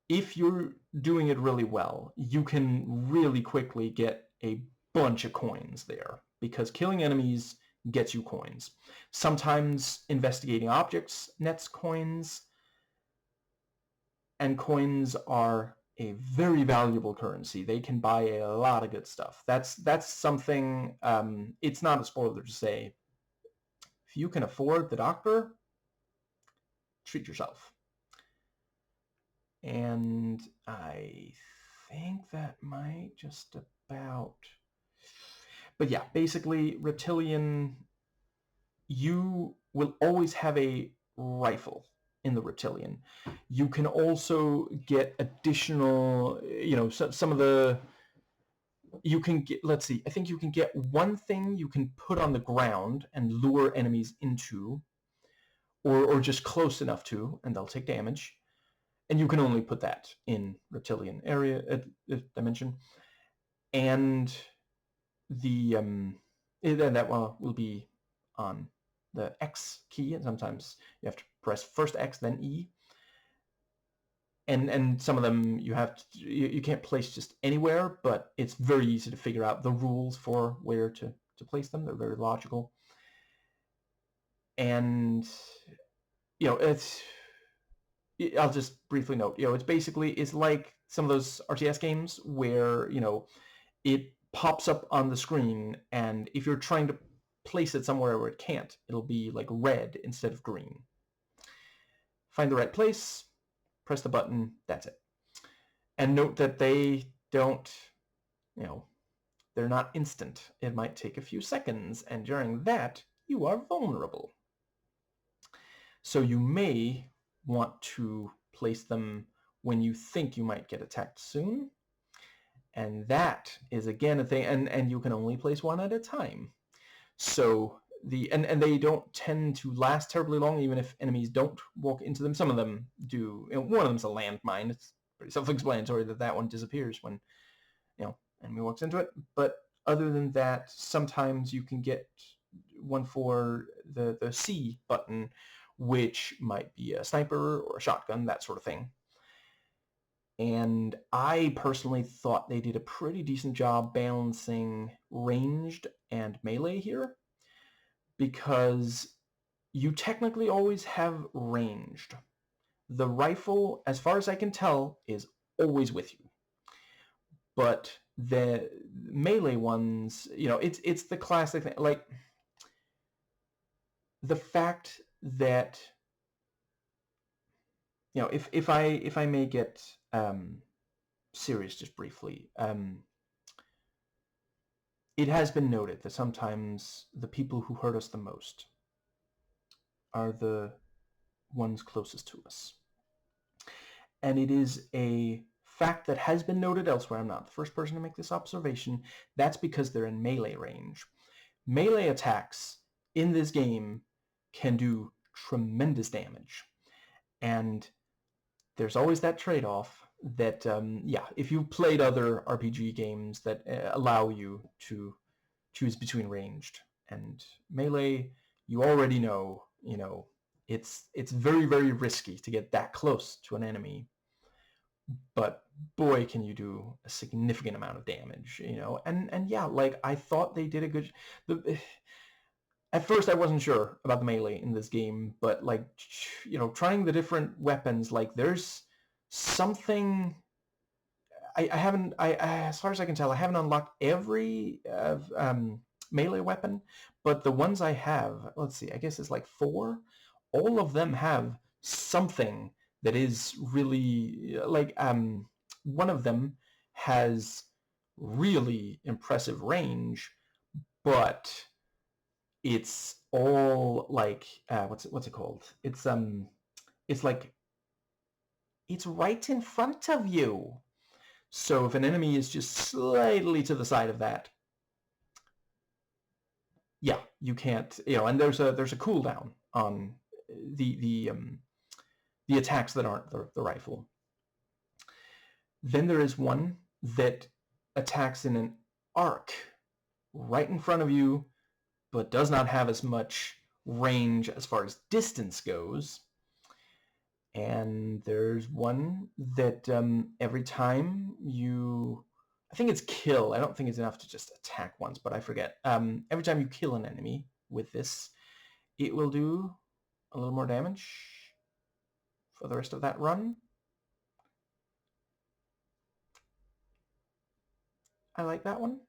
[SPEAKER 1] if you're doing it really well, you can really quickly get a bunch of coins there, because killing enemies gets you coins. Sometimes investigating objects nets coins, and coins are a very valuable currency. They can buy a lot of good stuff. That's something, it's not a spoiler to say, if you can afford the doctor, treat yourself. And I think that might just about... But yeah, basically, reptilian, you will always have a rifle in the reptilian. You can also get additional, you know, some of the... You can get, let's see, I think you can get one thing you can put on the ground and lure enemies into, or just close enough to, and they'll take damage. And you can only put that in reptilian area dimension. And the that will be on the X key, and sometimes you have to press first X then E. And some of them you can't place just anywhere, but it's very easy to figure out the rules for where to place them. They're very logical. And you know, I'll just briefly note, you know, it's like some of those RTS games where, you know, it pops up on the screen, and if you're trying to place it somewhere where it can't, it'll be like red instead of green. Find the right place, press the button, that's it. And note that they don't, you know, they're not instant. It might take a few seconds, and during that, you are vulnerable. So you may want to place them when you think you might get attacked soon. And that is again a thing, and you can only place one at a time. So and they don't tend to last terribly long, even if enemies don't walk into them. Some of them do. You know, one of them's a landmine. It's pretty self-explanatory that one disappears when, you know, enemy walks into it. But other than that, sometimes you can get one for the C button, which might be a sniper or a shotgun, that sort of thing. And I personally thought they did a pretty decent job balancing ranged and melee here, because you technically always have ranged. The rifle, as far as I can tell, is always with you. But the melee ones, you know, it's the classic thing, like the fact that, you know, if I may get serious just briefly, it has been noted that sometimes the people who hurt us the most are the ones closest to us. And it is a fact that has been noted elsewhere. I'm not the first person to make this observation. That's because they're in melee range. Melee attacks in this game can do tremendous damage. And there's always that trade-off that, yeah, if you played other RPG games that allow you to choose between ranged and melee, you already know, it's very, very risky to get that close to an enemy. But boy, can you do a significant amount of damage, and yeah, like I thought they did a good. At first, I wasn't sure about the melee in this game, but like, trying the different weapons, like there's something. I haven't. As far as I can tell, I haven't unlocked every melee weapon, but the ones I have, let's see, I guess it's like 4. All of them have something that is really like. One of them has really impressive range, but it's all like what's it called? It's like it's right in front of you. So if an enemy is just slightly to the side of that, yeah, you can't, and there's a cooldown on the attacks that aren't the rifle. Then there is one that attacks in an arc right in front of you, but does not have as much range as far as distance goes. And there's one that every time you, I think it's kill, I don't think it's enough to just attack once, but I forget. Every time you kill an enemy with this, it will do a little more damage for the rest of that run. I like that one.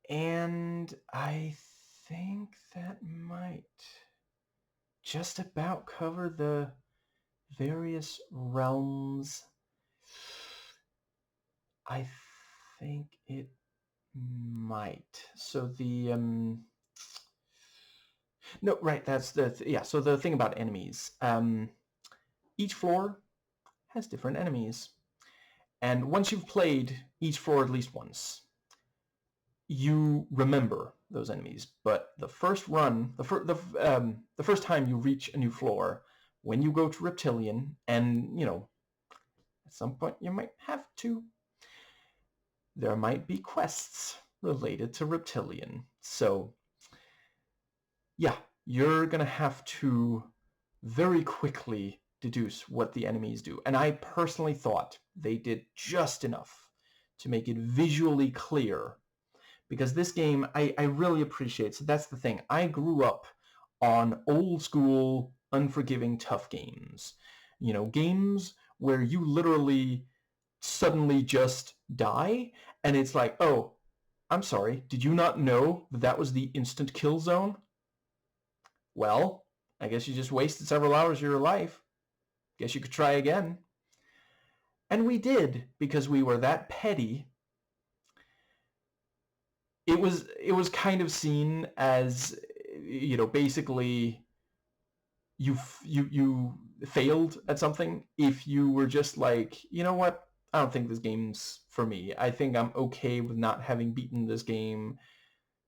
[SPEAKER 1] And I think that might just about cover the various realms. I think it might. So the no, right, that's yeah, so the thing about enemies. Each floor has different enemies. And once you've played each floor at least once, you remember those enemies. But the first run, the first time you reach a new floor, when you go to Reptilian, and at some point you might have to, there might be quests related to Reptilian. So yeah, you're gonna have to very quickly deduce what the enemies do. And I personally thought they did just enough to make it visually clear, because this game I really appreciate. So that's the thing. I grew up on old school, unforgiving, tough games. Games where you literally suddenly just die, and it's like, oh, I'm sorry, did you not know that was the instant kill zone? Well, I guess you just wasted several hours of your life. Guess you could try again. And we did, because we were that petty. It was kind of seen as, basically you failed at something if you were just like, you know what, I don't think this game's for me. I think I'm okay with not having beaten this game,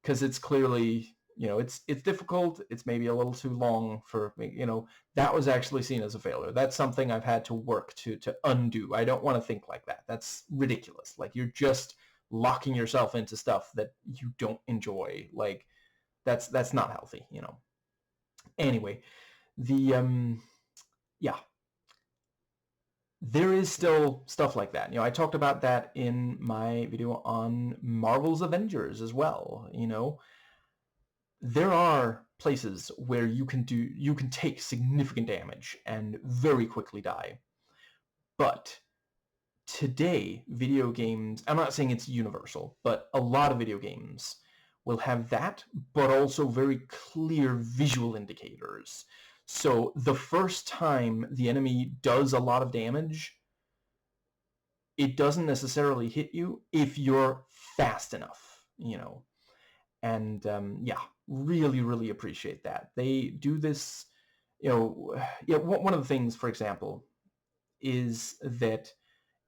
[SPEAKER 1] because it's clearly, it's difficult. It's maybe a little too long for me. That was actually seen as a failure. That's something I've had to work to undo. I don't want to think like that. That's ridiculous. Like, you're just locking yourself into stuff that you don't enjoy. Like, that's not healthy, Anyway, the yeah, there is still stuff like that. I talked about that in my video on Marvel's Avengers as well. There are places where you can take significant damage and very quickly die. But today, video games, I'm not saying it's universal, but a lot of video games will have that, but also very clear visual indicators. So the first time the enemy does a lot of damage, it doesn't necessarily hit you if you're fast enough, And yeah, really, really appreciate that. They do this, yeah, one of the things, for example, is that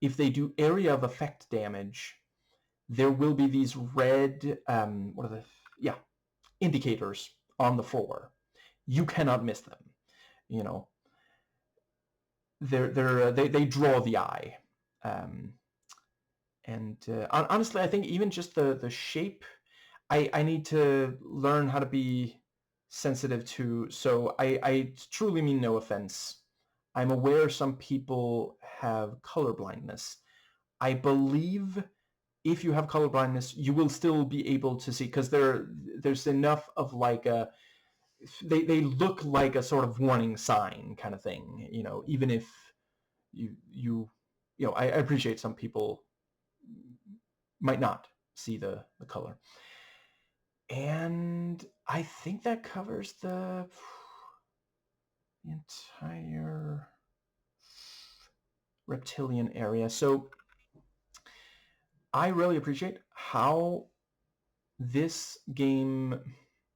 [SPEAKER 1] if they do area of effect damage, there will be these red, indicators on the floor. you cannot miss them. You know, they draw the eye. Honestly, I think even just the shape, I need to learn how to be sensitive to. So I truly mean no offense. I'm aware some people have color blindness. I believe if you have color blindness, you will still be able to see, because there's enough of like a, they look like a sort of warning sign kind of thing, you know, even if you know, I appreciate some people might not see the color. And I think that covers the entire reptilian area. So I really appreciate how this game,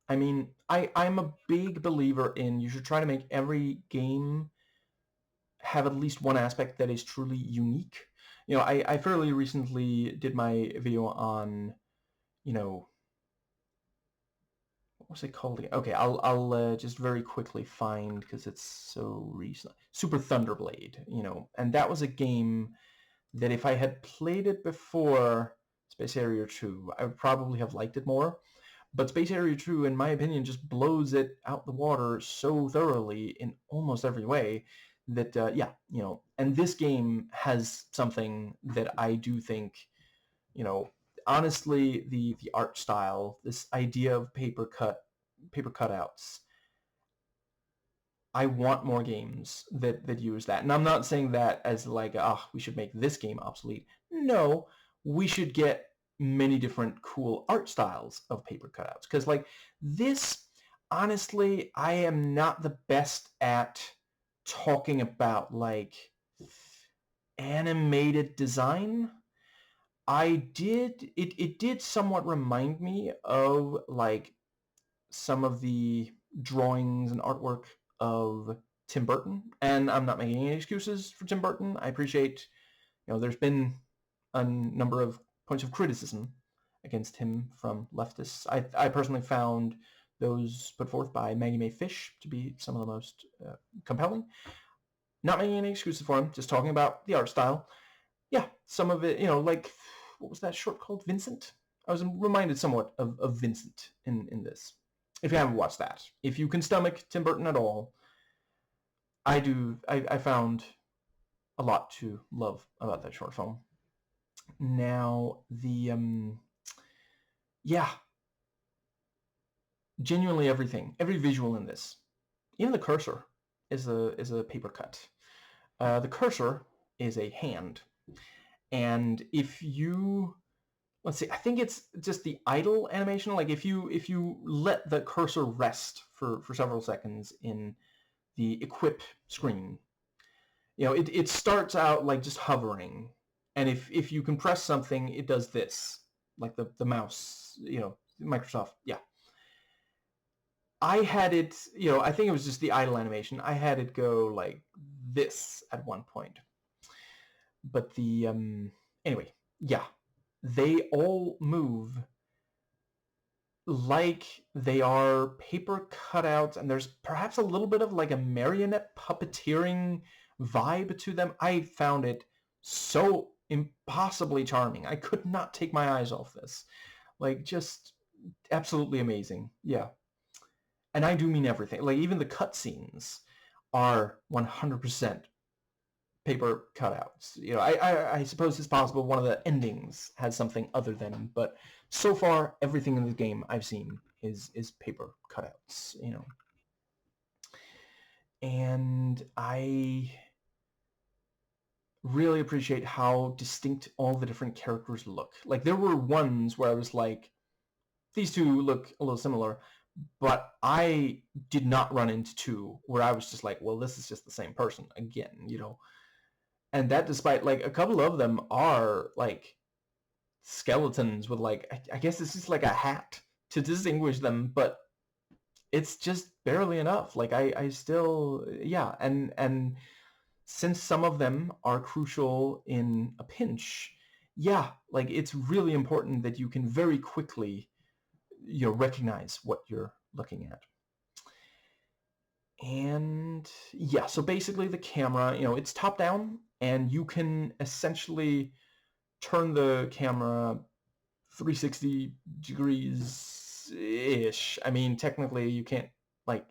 [SPEAKER 1] I mean, I'm a big believer in you should try to make every game have at least one aspect that is truly unique. You know, I fairly recently did my video on, you know, what was it called again? Okay, I'll just very quickly find, because it's so recent. Super Thunderblade, you know, and that was a game that if I had played it before Space Harrier 2, I would probably have liked it more. But Space Harrier 2, in my opinion, just blows it out the water so thoroughly in almost every way that, yeah, you know, and this game has something that I do think, you know, honestly, the art style, this idea of paper cutouts, I want more games that use that. And I'm not saying that as like, we should make this game obsolete. No, we should get many different cool art styles of paper cutouts. Because like this, honestly, I am not the best at talking about like animated design. It did somewhat remind me of like some of the drawings and artwork of Tim Burton, and I'm not making any excuses for Tim Burton. I appreciate, you know, there's been a number of points of criticism against him from leftists. I personally found those put forth by Maggie Mae Fish to be some of the most compelling. Not making any excuses for him, just talking about the art style. Yeah, some of it, you know, like, what was that short called? Vincent? I was reminded somewhat of Vincent in this. If you haven't watched that. If you can stomach Tim Burton at all, I do. I found a lot to love about that short film. Now, yeah, genuinely everything, every visual in this, even the cursor is a paper cut. The cursor is a hand, and if you, let's see, I think it's just the idle animation. Like if you let the cursor rest for several seconds in the equip screen, you know, it starts out like just hovering, and if you can press something, it does this, like the mouse, you know, Microsoft, yeah. I had it, you know, I think it was just the idle animation. I had it go like this at one point. But the, anyway, yeah, they all move like they are paper cutouts, and there's perhaps a little bit of like a marionette puppeteering vibe to them. I found it so impossibly charming. I could not take my eyes off this. Like, just absolutely amazing. Yeah. And I do mean everything. Like, even the cutscenes are 100% paper cutouts. You know, I suppose it's possible one of the endings has something other than, but so far everything in the game I've seen is paper cutouts, you know. And I really appreciate how distinct all the different characters look. Like, there were ones where I was like, these two look a little similar, but I did not run into two where I was just like, well, this is just the same person again, you know. And that despite, like, a couple of them are, like, skeletons with, like, I guess this is like a hat to distinguish them, but it's just barely enough. Like, I still, yeah, and since some of them are crucial in a pinch, yeah, like, it's really important that you can very quickly, you know, recognize what you're looking at. And yeah, so basically the camera, it's top down, and you can essentially turn the camera 360 degrees-ish. I mean, technically you can't,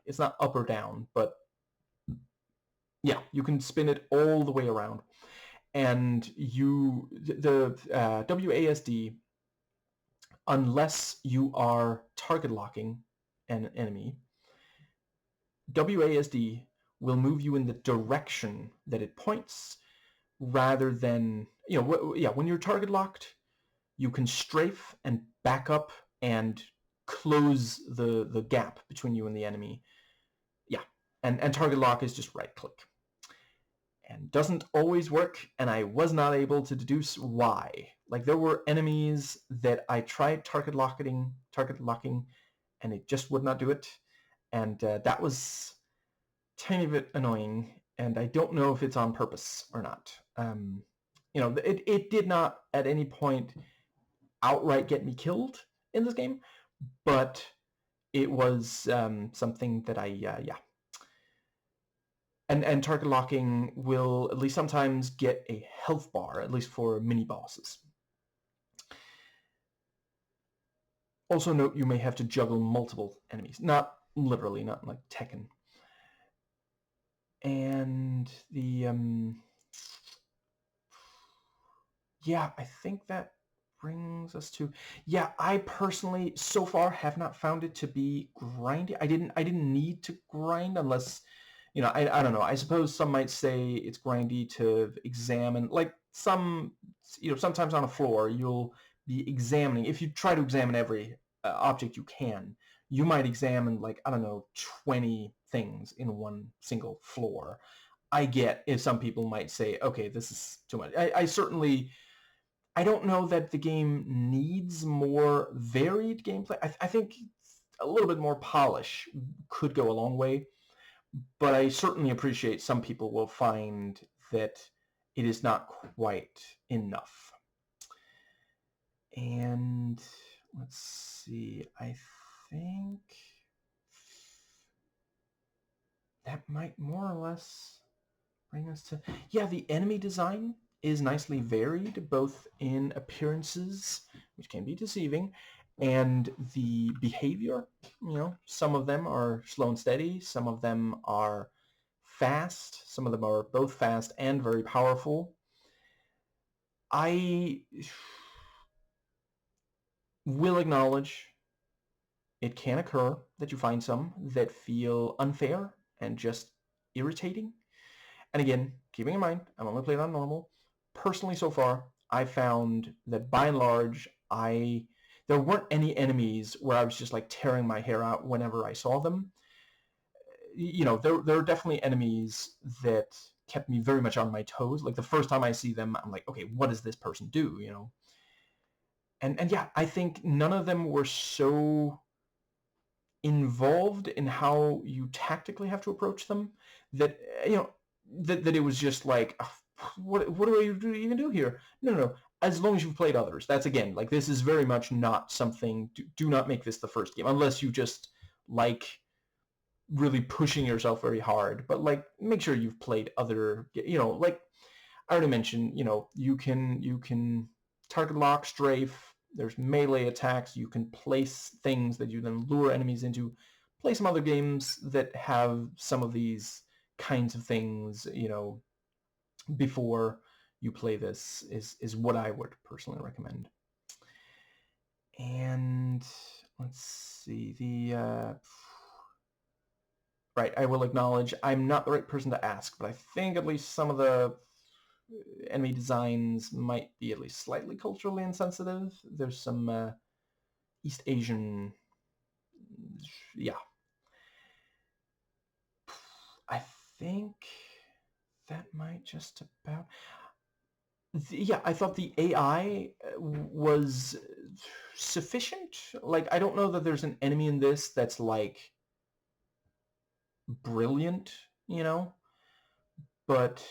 [SPEAKER 1] it's not up or down, but yeah, you can spin it all the way around. And the WASD, unless you are target locking an enemy, WASD will move you in the direction that it points, rather than, when you're target locked, you can strafe and back up and close the gap between you and the enemy. Yeah, and target lock is just right click. And doesn't always work, and I was not able to deduce why. Like, there were enemies that I tried target locking, and it just would not do it. And that was tiny bit annoying, and I don't know if it's on purpose or not. It did not at any point outright get me killed in this game, but it was something that yeah. And target locking will at least sometimes get a health bar, at least for mini bosses. Also note, you may have to juggle multiple enemies. Not literally, not like Tekken. And the yeah, I think that brings us to, yeah, I personally so far have not found it to be grindy. I didn't need to grind, unless, I don't know. I suppose some might say it's grindy to examine, like sometimes on a floor you'll be examining. If you try to examine every object you can, you might examine, like, I don't know, 20 things in one single floor. I get if some people might say, okay, this is too much. I don't know that the game needs more varied gameplay. I think a little bit more polish could go a long way, but I certainly appreciate some people will find that it is not quite enough. And let's see, I think that might more or less bring us to, yeah, the enemy design is nicely varied, both in appearances, which can be deceiving, and the behavior. Some of them are slow and steady, some of them are fast, some of them are both fast and very powerful. I will acknowledge it can occur that you find some that feel unfair and just irritating. And again, keeping in mind, I'm only playing on normal. Personally, so far, I found that by and large, there weren't any enemies where I was just like tearing my hair out whenever I saw them. There are definitely enemies that kept me very much on my toes. Like, the first time I see them, I'm like, okay, what does this person do? And yeah, I think none of them were so involved in how you tactically have to approach them that that it was just like, what do I even do here? No. As long as you've played others, that's, again, like, this is very much not something. Do not make this the first game unless you just like really pushing yourself very hard. But, like, make sure you've played other. Like I already mentioned, you can target lock, strafe. There's melee attacks. You can place things that you then lure enemies into. Play some other games that have some of these kinds of things, before you play this, is what I would personally recommend. And let's see, right, I will acknowledge I'm not the right person to ask, but I think at least some of the enemy designs might be at least slightly culturally insensitive. There's some East Asian, yeah. I think that might just about. Yeah, I thought the AI was sufficient. Like, I don't know that there's an enemy in this that's like brilliant, but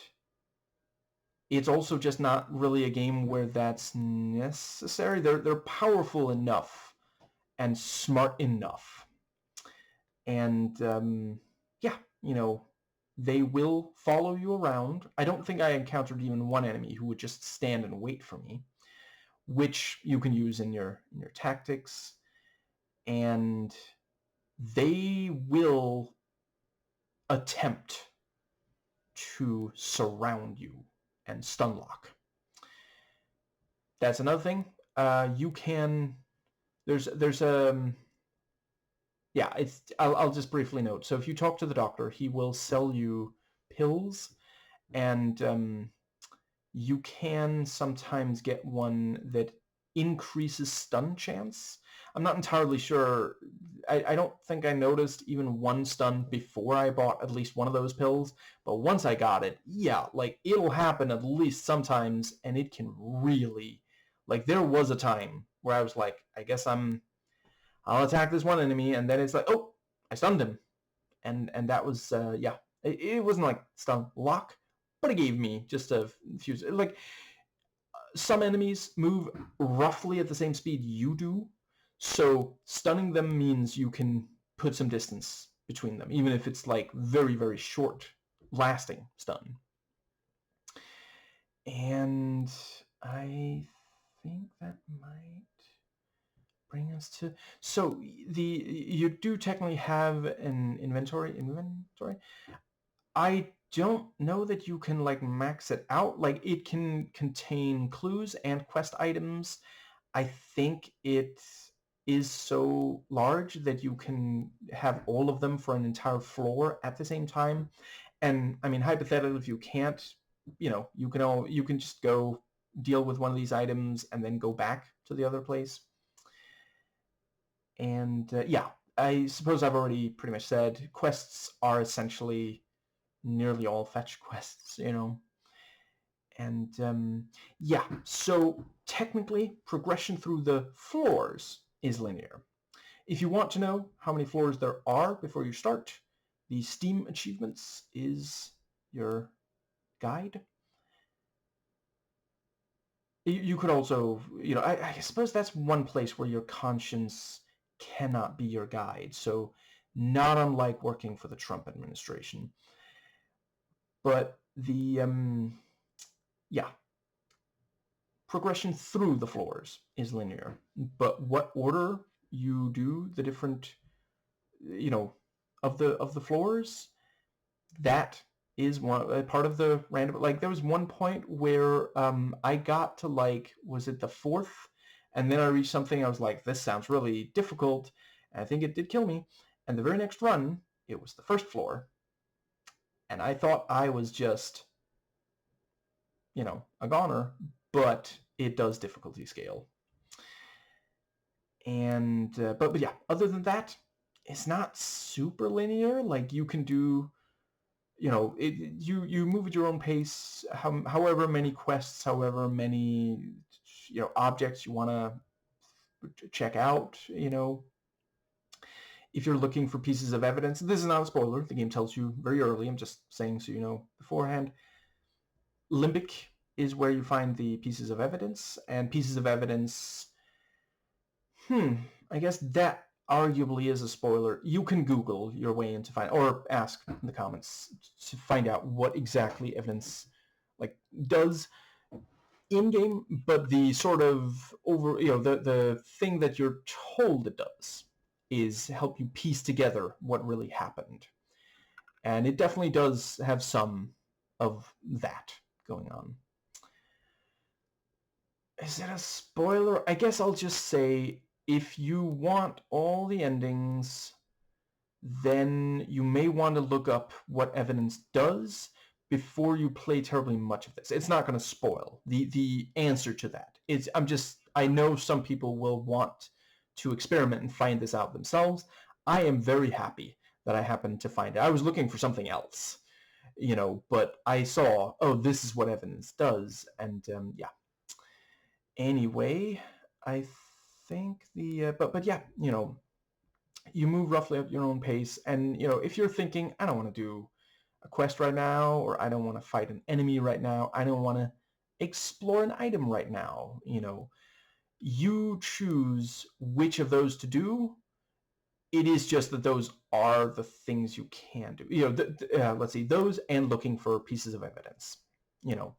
[SPEAKER 1] it's also just not really a game where that's necessary. They're powerful enough and smart enough. And yeah, you know, they will follow you around. I don't think I encountered even one enemy who would just stand and wait for me, which you can use in your tactics. And they will attempt to surround you and stun lock. That's another thing. You can. There's yeah. I'll just briefly note. So if you talk to the doctor, he will sell you pills, and you can sometimes get one that increases stun chance. I'm not entirely sure. I don't think I noticed even one stun before I bought at least one of those pills, but once I got it, yeah, like it'll happen at least sometimes, and it can really, like there was a time where I was like, I guess I'll attack this one enemy, and then it's like, oh, I stunned him, and that was yeah, it wasn't like stun lock, but it gave me just a few, like some enemies move roughly at the same speed you do, so stunning them means you can put some distance between them, even if it's like very, very short lasting stun. And I think that might bring us to, so you do technically have an inventory. I don't know that you can like max it out. Like it can contain clues and quest items. I think it is so large that you can have all of them for an entire floor at the same time. And I mean, hypothetically, if you can't, you can just go deal with one of these items and then go back to the other place. And yeah, I suppose I've already pretty much said quests are essentially nearly all fetch quests, And yeah, so technically progression through the floors is linear. If you want to know how many floors there are before you start, the Steam achievements is your guide. You could also, I suppose that's one place where your conscience cannot be your guide. So not unlike working for the Trump administration. But the, yeah, progression through the floors is linear. But what order you do the different, of the floors, that is one part of the random. Like there was one point where I got to like, was it the fourth? And then I reached something, I was like, this sounds really difficult. And I think it did kill me. And the very next run, it was the first floor. And I thought I was just, a goner, but it does difficulty scale. And, but yeah, other than that, it's not super linear. Like you can do, you move at your own pace, however many quests, however many, objects you want to check out, If you're looking for pieces of evidence, this is not a spoiler. The game tells you very early. I'm just saying so you know beforehand. Limbic is where you find the pieces of evidence, and pieces of evidence, I guess that arguably is a spoiler. You can Google your way into find, or ask in the comments to find out what exactly evidence does in game, but the sort of the thing that you're told it does is help you piece together what really happened. And it definitely does have some of that going on. Is it a spoiler? I guess I'll just say if you want all the endings, then you may want to look up what evidence does before you play terribly much of this. It's not going to spoil the answer to that. I know some people will want to experiment and find this out themselves. I am very happy that I happened to find it. I was looking for something else, but I saw, oh, this is what evidence does, and yeah. Anyway, I think but yeah, you move roughly at your own pace, and if you're thinking, I don't want to do a quest right now, or I don't want to fight an enemy right now, I don't want to explore an item right now, you choose which of those to do, it is just that those are the things you can do. You know, let's see, those and looking for pieces of evidence, you know.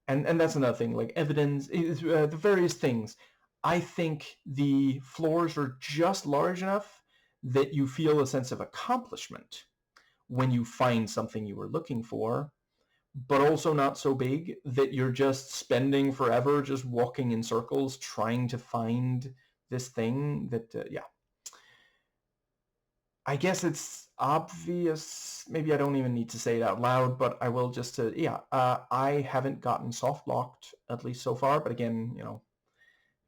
[SPEAKER 1] And that's another thing, like evidence, the various things. I think the floors are just large enough that you feel a sense of accomplishment when you find something you were looking for, but also not so big that you're just spending forever just walking in circles trying to find this thing that, yeah. I guess it's obvious. Maybe I don't even need to say it out loud, but I will just to, yeah, I haven't gotten soft locked, at least so far, but again, you know,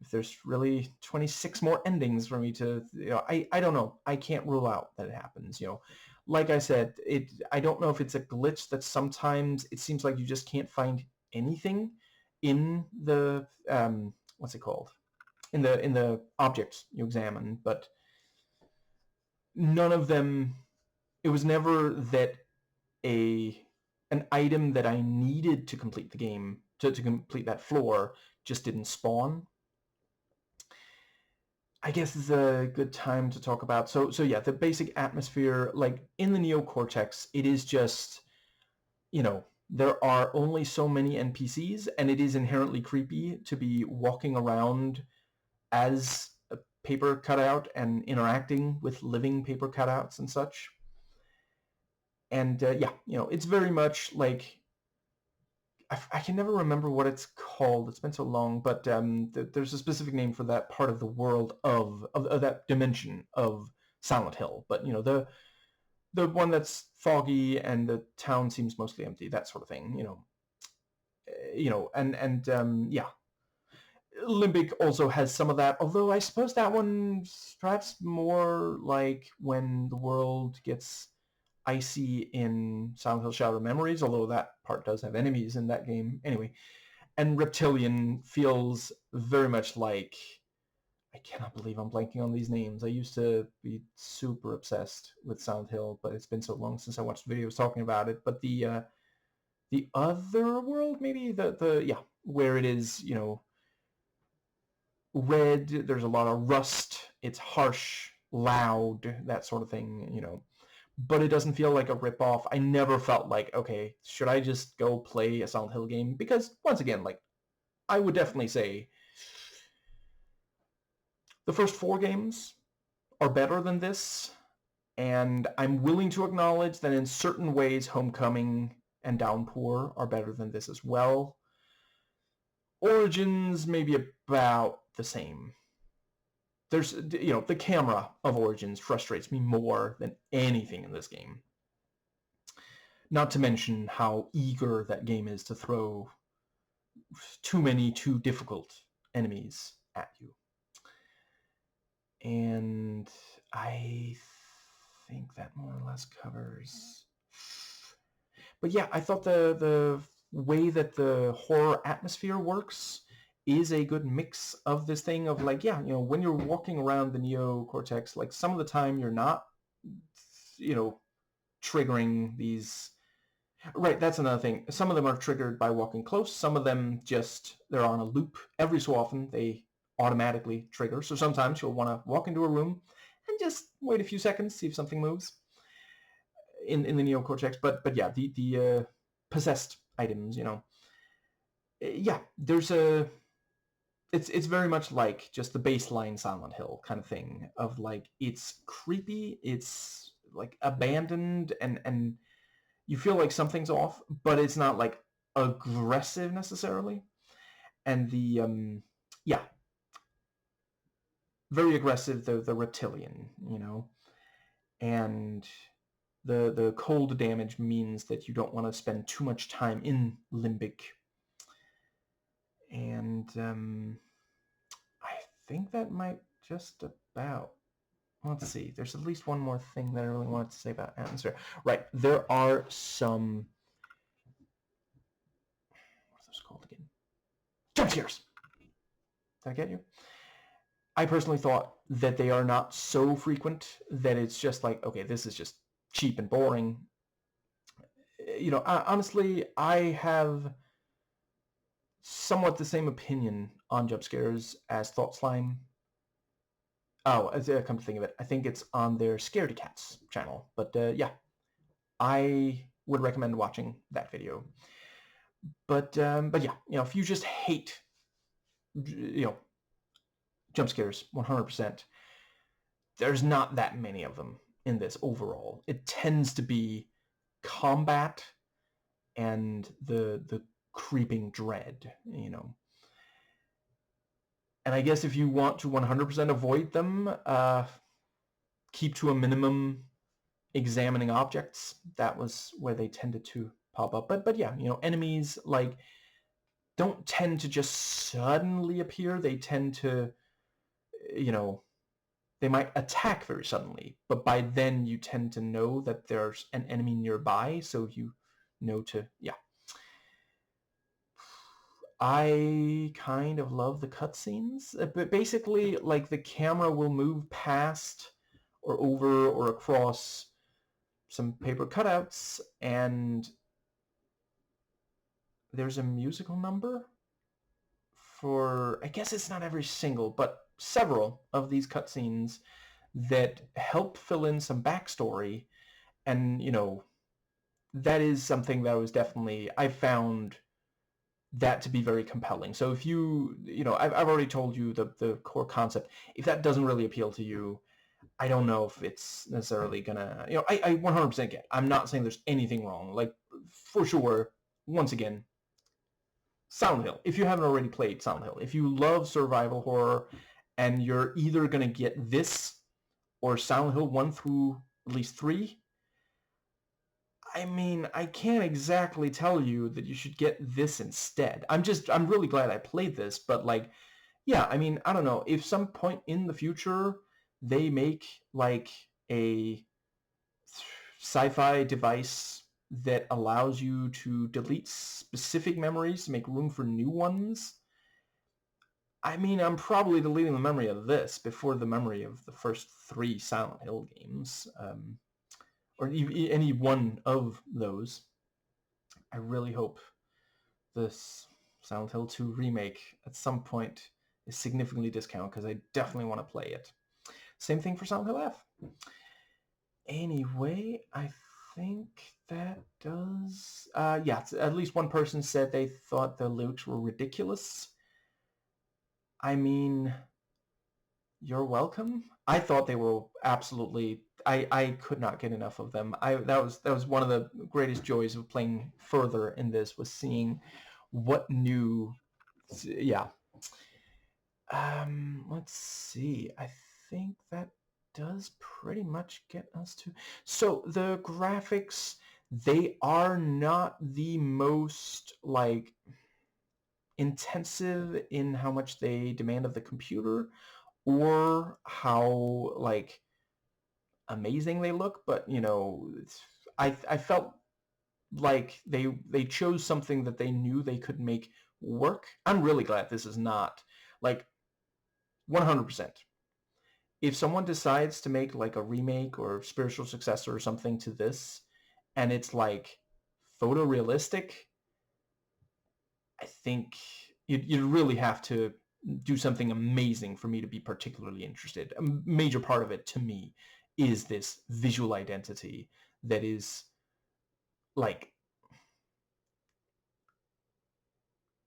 [SPEAKER 1] if there's really 26 more endings for me to, you know, I don't know. I can't rule out that it happens, you know. Like I said, I don't know if it's a glitch that sometimes it seems like you just can't find anything in the, what's it called? In the objects you examine, but none of them, it was never that an item that I needed to complete the game, to complete that floor, just didn't spawn. I guess it's a good time to talk about, so yeah, the basic atmosphere, like in the neocortex, it is just, you know, there are only so many NPCs, and it is inherently creepy to be walking around as a paper cutout and interacting with living paper cutouts and such. And yeah, you know, it's very much like, I can never remember what it's called. It's been so long, but there's a specific name for that part of the world of that dimension of Silent Hill. But you know, the one that's foggy and the town seems mostly empty, that sort of thing. You know, and yeah, Limbic also has some of that. Although I suppose that one's perhaps more like when the world gets icy in Silent Hill Shadow Memories, although that part does have enemies in that game. Anyway, and Reptilian feels very much like, I cannot believe I'm blanking on these names. I used to be super obsessed with Silent Hill, but it's been so long since I watched videos talking about it. But the other world, maybe the yeah, where it is, you know, red, there's a lot of rust, it's harsh, loud, that sort of thing, you know. But it doesn't feel like a ripoff. I never felt like, okay, should I just go play a Silent Hill game? Because, once again, like, I would definitely say the first 4 games are better than this, and I'm willing to acknowledge that in certain ways Homecoming and Downpour are better than this as well. Origins maybe about the same. There's, you know, the camera of Origins frustrates me more than anything in this game. Not to mention how eager that game is to throw too many, too difficult enemies at you. And I think that more or less covers. But yeah, I thought the way that the horror atmosphere works is a good mix of this thing of like, yeah, you know, when you're walking around the neocortex, like some of the time you're not, you know, triggering these. Right, that's another thing. Some of them are triggered by walking close. Some of them just, they're on a loop. Every so often, they automatically trigger. So sometimes you'll want to walk into a room and just wait a few seconds, see if something moves in the neocortex. But yeah, the possessed items, you know. Yeah, there's a... It's very much like just the baseline Silent Hill kind of thing of like, it's creepy, it's like abandoned, and you feel like something's off, but it's not like aggressive necessarily. And the yeah, very aggressive, the reptilian, you know. And the cold damage means that you don't want to spend too much time in limbic. And I think that might just about... Let's see. There's at least one more thing that I really wanted to say about atmosphere. Right. There are some... What's this called again? Jump scares! Did I get you? I personally thought that they are not so frequent that it's just like, okay, this is just cheap and boring. You know, honestly, I have somewhat the same opinion on jump scares as Thought Slime. Oh, come to think of it, I think it's on their Scaredy Cats channel. But yeah, I would recommend watching that video. But yeah, if you just hate, jump scares 100%, there's not that many of them in this overall. It tends to be combat and the creeping dread, And I guess if you want to 100% avoid them, keep to a minimum examining objects. That was where they tended to pop up. But yeah, enemies like don't tend to just suddenly appear. They tend to, they might attack very suddenly, but by then you tend to know that there's an enemy nearby, so you know to, yeah. I kind of love the cutscenes, but basically, like, the camera will move past or over or across some paper cutouts, and there's a musical number for, I guess it's not every single, but several of these cutscenes that help fill in some backstory, and, that is something that was definitely, I found that to be very compelling. So if I've already told you the core concept. If that doesn't really appeal to you, I don't know if it's necessarily gonna, I 100% get. I'm not saying there's anything wrong. Like, for sure, once again, Silent Hill. If you haven't already played Silent Hill, if you love survival horror, and you're either gonna get this or Silent Hill 1 through at least 3, I mean, I can't exactly tell you that you should get this instead. I'm really glad I played this, but like, yeah, I mean, I don't know. If some point in the future they make like a sci-fi device that allows you to delete specific memories to make room for new ones, I mean, I'm probably deleting the memory of this before the memory of the first 3 Silent Hill games. Or any one of those. I really hope this Silent Hill 2 remake at some point is significantly discounted, because I definitely want to play it. Same thing for Silent Hill F. Anyway, I think that does... yeah, at least one person said they thought the lyrics were ridiculous. I mean, you're welcome. I thought they were absolutely... I could not get enough of them. That was one of the greatest joys of playing further in this, was seeing what new... Yeah. Let's see. I think that does pretty much get us to... So the graphics, they are not the most, like, intensive in how much they demand of the computer, or how, like, amazing they look, but I felt like they chose something that they knew they could make work. I'm really glad this is not, like, 100%. If someone decides to make like a remake or spiritual successor or something to this, and it's like photorealistic, I think you'd really have to do something amazing for me to be particularly interested. A major part of it, to me, is this visual identity that is, like,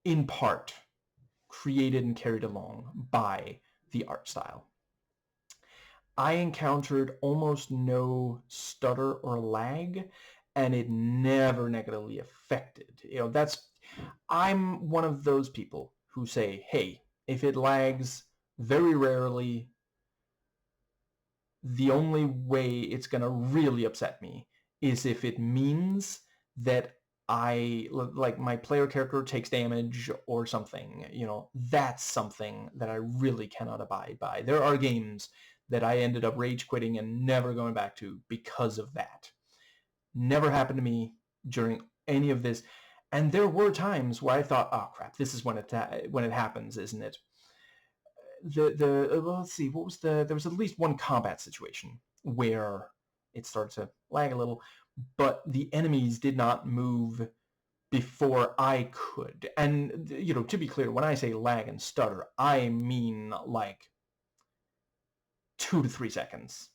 [SPEAKER 1] in part created and carried along by the art style. I encountered almost no stutter or lag, and it never negatively affected. I'm one of those people who say, hey, if it lags very rarely, the only way it's going to really upset me is if it means that like, my player character takes damage or something. That's something that I really cannot abide by. There are games that I ended up rage quitting and never going back to because of that. Never happened to me during any of this. And there were times where I thought, oh crap, this is when it happens, isn't it? Well, let's see, there was at least one combat situation where it started to lag a little, but the enemies did not move before I could. And, to be clear, when I say lag and stutter, I mean, like, 2 to 3 seconds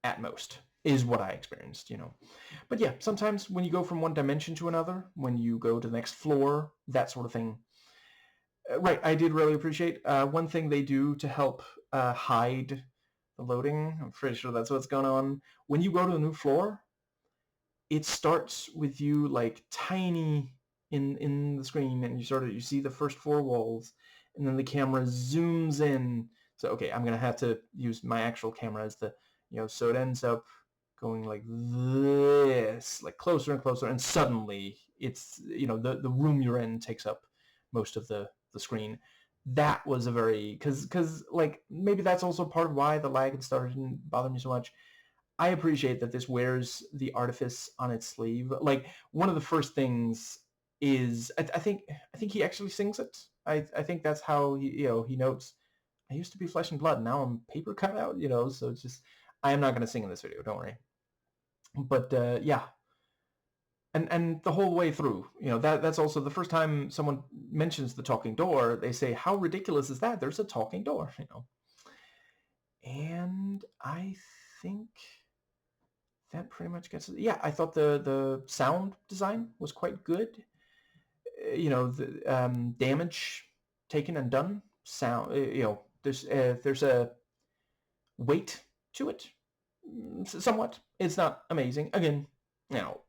[SPEAKER 1] at most is what I experienced, you know. But yeah, sometimes when you go from one dimension to another, when you go to the next floor, that sort of thing. Right, I did really appreciate one thing they do to help hide the loading. I'm pretty sure that's what's going on. When you go to a new floor, it starts with you like tiny in the screen, and you see the first 4 walls, and then the camera zooms in. So okay, I'm gonna have to use my actual camera as the, you know, so it ends up going like this, like closer and closer, and suddenly it's, you know, the room you're in takes up most of the screen. That was a very, because like maybe that's also part of why the lag and stuff didn't bother me so much. I appreciate that this wears the artifice on its sleeve. Like one of the first things is I think he actually sings it. I think that's how he, you know, he notes, I used to be flesh and blood, now I'm paper cutout, you know. So it's just, I am not going to sing in this video, don't worry. But yeah, and the whole way through, you know, that's also the first time someone mentions the talking door, they say, how ridiculous is that? There's a talking door, you know. And I think that pretty much gets it. Yeah, I thought the sound design was quite good. You know, the damage taken and done sound. You know, there's a weight to it, somewhat. It's not amazing. Again, you know,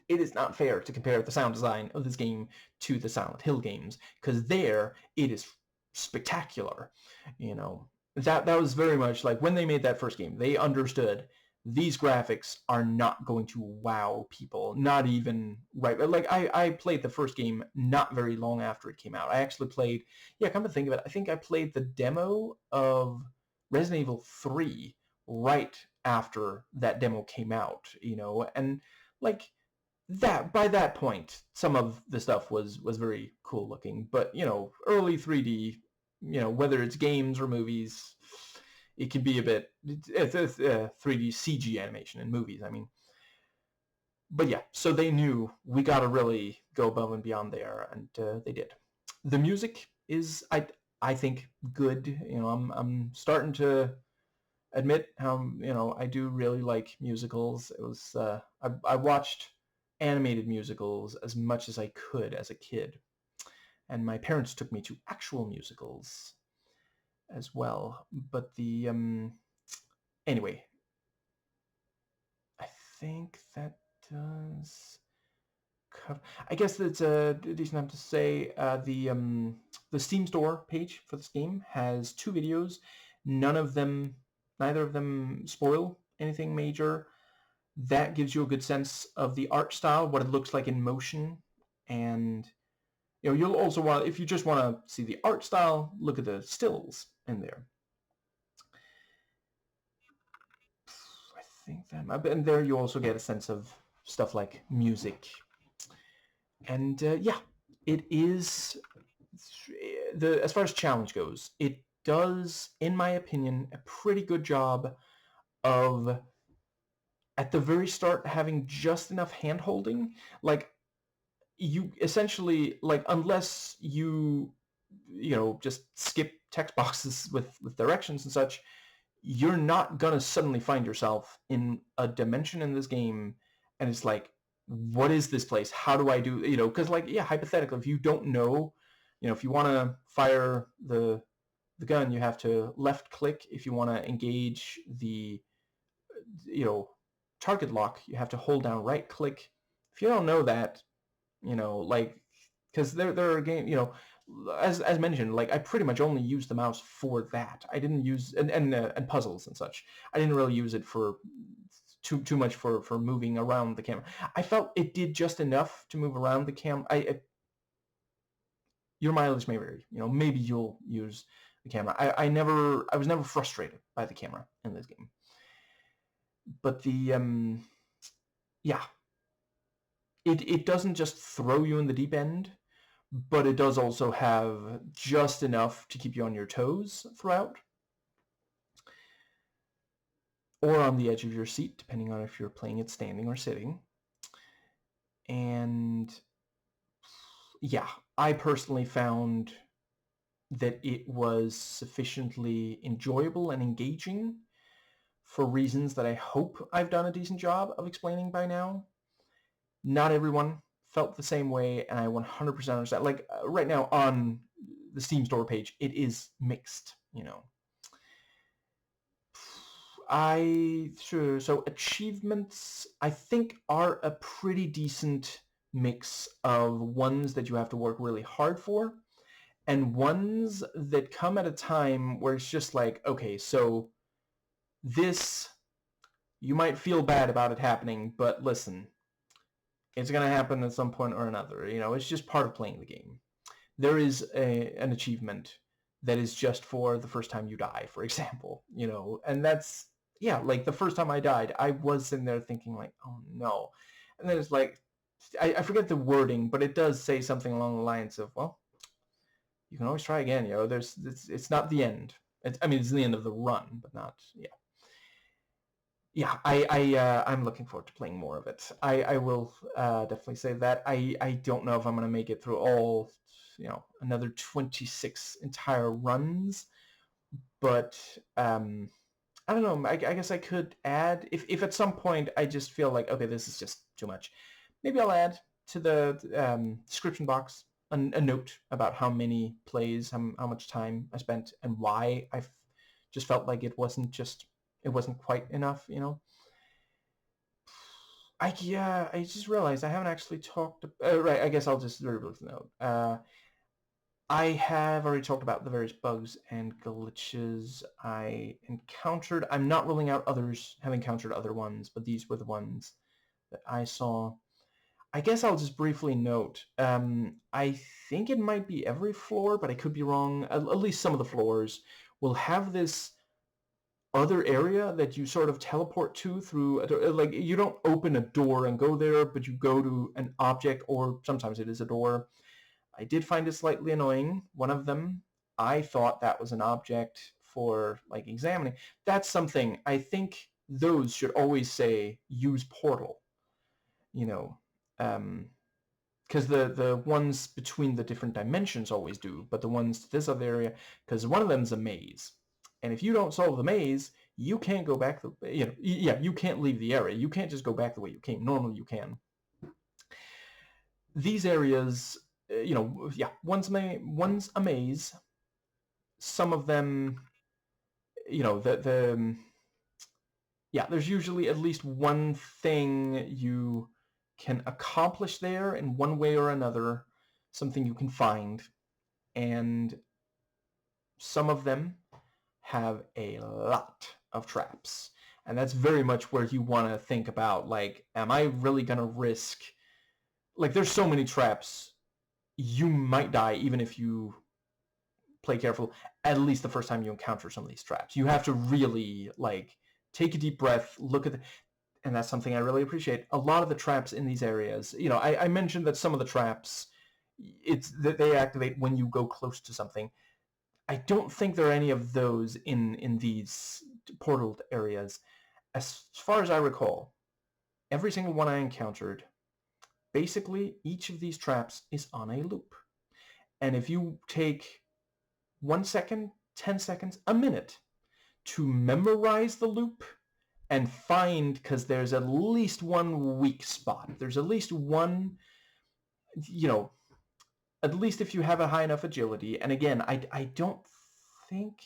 [SPEAKER 1] it is not fair to compare the sound design of this game to the Silent Hill games, because there it is spectacular. You know, that was very much like when they made that first game, they understood these graphics are not going to wow people, not even right. Like I played the first game not very long after it came out. I actually played, yeah, come to think of it, I think I played the demo of Resident Evil 3 right after that demo came out, you know, and like that, by that point some of the stuff was very cool looking. But you know, early 3D, you know, whether it's games or movies, it can be a bit, it's 3D CG animation in movies, I mean. But yeah, so they knew we got to really go above and beyond there, and they did. The music is, I think, good. You know, I'm starting to admit how, you know, I do really like musicals. It was I watched animated musicals as much as I could as a kid, and my parents took me to actual musicals as well. But the anyway, I think that does cover. I guess that's a decent enough to say. The Steam store page for this game has 2 videos. Neither of them spoil anything major. That gives you a good sense of the art style, what it looks like in motion, and you know, you'll also want, if you just want to see the art style, look at the stills in there. I think that, and there you also get a sense of stuff like music. And yeah, it is, as far as challenge goes, it does, in my opinion, a pretty good job of, at the very start, having just enough hand holding. Like, you essentially, like, unless you know, just skip text boxes with directions and such, you're not gonna suddenly find yourself in a dimension in this game and it's like, what is this place? How do I do, you know, because like, yeah, hypothetically, if you don't know, you know, if you want to fire the gun, you have to left click. If you want to engage the, you know, target lock, you have to hold down right click. If you don't know that, you know, like, because there are games, you know, as mentioned, like I pretty much only use the mouse for that. I didn't use, and puzzles and such. I didn't really use it for too much for moving around the camera. I felt it did just enough to move around the camera. Your mileage may vary. You know, maybe you'll use the camera. I was never frustrated by the camera in this game. But the yeah, it doesn't just throw you in the deep end, but it does also have just enough to keep you on your toes throughout, or on the edge of your seat, depending on if you're playing it standing or sitting. And yeah, I personally found that it was sufficiently enjoyable and engaging for reasons that I hope I've done a decent job of explaining by now. Not everyone felt the same way, and I 100% understand. Like, right now on the Steam store page, it is mixed, you know. So achievements, I think, are a pretty decent mix of ones that you have to work really hard for, and ones that come at a time where it's just like, okay, so this, you might feel bad about it happening, but listen, it's going to happen at some point or another. You know, it's just part of playing the game. There is an achievement that is just for the first time you die, for example, you know, and that's, yeah, like the first time I died, I was sitting there thinking like, oh no. And then it's like, I forget the wording, but it does say something along the lines of, well, you can always try again, you know, it's not the end. I mean, it's the end of the run, but not, yeah. Yeah, I'm looking forward to playing more of it. I will definitely say that. I don't know if I'm going to make it through all, you know, another 26 entire runs, but I don't know. I guess I could add, if at some point I just feel like, okay, this is just too much, maybe I'll add to the description box a note about how many plays, how much time I spent, and why I just felt like it wasn't quite enough, you know. I just realized I haven't actually talked. Right, I guess I'll just very briefly note. I have already talked about the various bugs and glitches I encountered. I'm not ruling out others have encountered other ones, but these were the ones that I saw. I guess I'll just briefly note. I think it might be every floor, but I could be wrong. At least some of the floors will have this other area that you sort of teleport to through, like, you don't open a door and go there, but you go to an object, or sometimes it is a door. I did find it slightly annoying. One of them, I thought that was an object for, like, examining. That's something, I think those should always say use portal, you know, because the ones between the different dimensions always do, but the ones to this other area, because one of them's a maze. And if you don't solve the maze, you can't go back, you can't leave the area. You can't just go back the way you came. Normally you can. These areas, one's a maze. Some of them, there's usually at least one thing you can accomplish there in one way or another, something you can find, and some of them have a lot of traps. And that's very much where you want to think about, like, am I really going to risk, like, there's so many traps, you might die even if you play careful, at least the first time you encounter some of these traps. You have to really, like, take a deep breath, look at and that's something I really appreciate. A lot of the traps in these areas, I mentioned that some of the traps, it's that they activate when you go close to something. I don't think there are any of those in these portaled areas. As far as I recall, every single one I encountered, basically each of these traps is on a loop. And if you take 1 second, 10 seconds, a minute to memorize the loop and find, because there's at least one weak spot. There's at least one, at least if you have a high enough agility. And again, I don't think,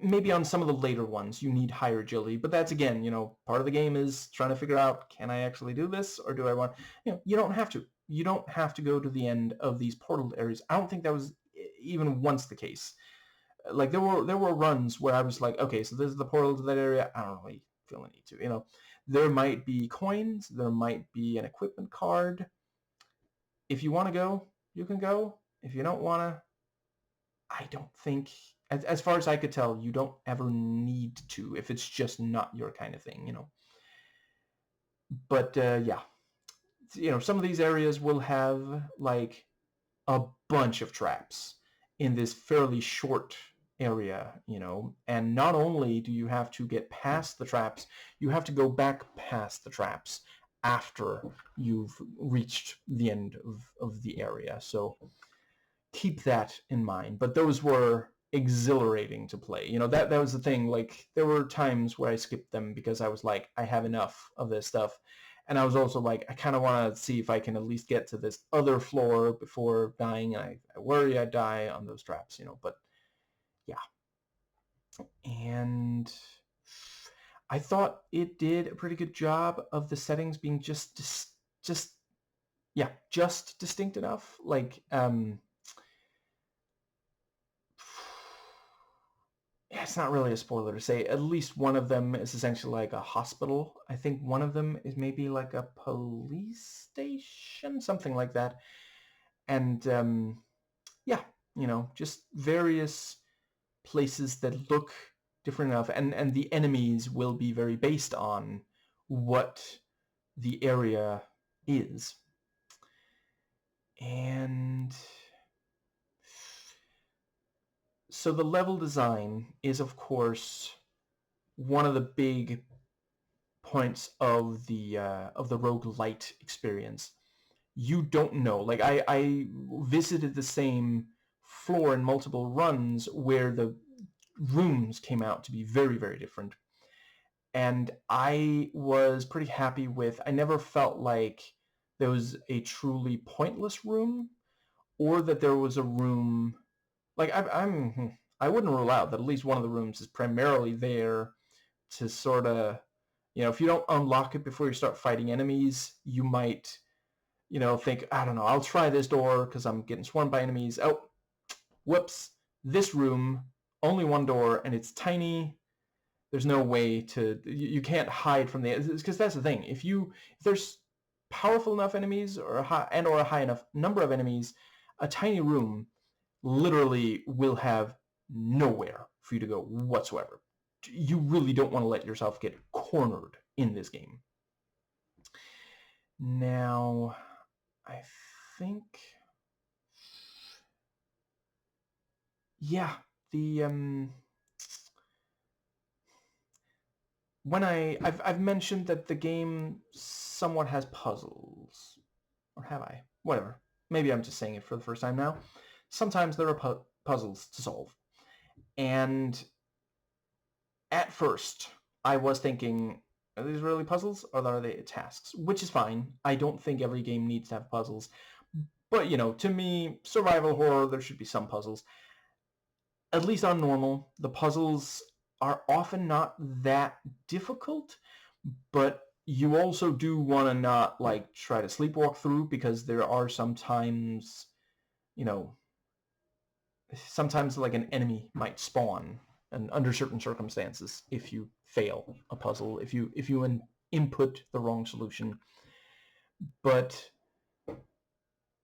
[SPEAKER 1] maybe on some of the later ones you need higher agility, but that's, again, part of the game is trying to figure out, can I actually do this, or do I want, you don't have to. You don't have to go to the end of these portal areas. I don't think that was even once the case. Like, there were runs where I was like, okay, so this is the portal to that area. I don't really feel the need to. There might be coins. There might be an equipment card. If you want to go, you can go. If you don't want to, I don't think, as far as I could tell, you don't ever need to if it's just not your kind of thing, But yeah, some of these areas will have, like, a bunch of traps in this fairly short area, and not only do you have to get past the traps, you have to go back past the traps after you've reached the end of the area. So keep that in mind. But those were exhilarating to play. You know, that was the thing. Like, there were times where I skipped them because I was like, I have enough of this stuff. And I was also like, I kind of want to see if I can at least get to this other floor before dying. And I worry I die on those traps, you know, but yeah. And I thought it did a pretty good job of the settings being just distinct enough. Like, yeah, it's not really a spoiler to say. At least one of them is essentially like a hospital. I think one of them is maybe like a police station, something like that. And yeah, you know, just various places that look different enough, and the enemies will be very based on what the area is. And so the level design is, of course, one of the big points of the roguelite experience. You don't know. Like, I visited the same floor in multiple runs where the rooms came out to be very, very different. And I was pretty happy with, I never felt like there was a truly pointless room, or that there was a room, like, I wouldn't rule out that at least one of the rooms is primarily there to sort of, you know, if you don't unlock it before you start fighting enemies, you might, you know, think, I don't know, I'll try this door because I'm getting swarmed by enemies. Oh, whoops, this room, only one door, and it's tiny. There's no way to, you can't hide from the, because that's the thing. If there's powerful enough enemies or a high enough number of enemies, a tiny room literally will have nowhere for you to go whatsoever. You really don't want to let yourself get cornered in this game. Now, I think, yeah, the when I've mentioned that the game somewhat has puzzles, or have I? Whatever. Maybe I'm just saying it for the first time now. Sometimes there are puzzles to solve, and at first I was thinking, are these really puzzles, or are they tasks? Which is fine. I don't think every game needs to have puzzles, but, you know, to me, survival horror, there should be some puzzles. At least on normal, the puzzles are often not that difficult, but you also do want to not, like, try to sleepwalk through, because there are sometimes, you know, sometimes like an enemy might spawn, and under certain circumstances, if you fail a puzzle, if you input the wrong solution. But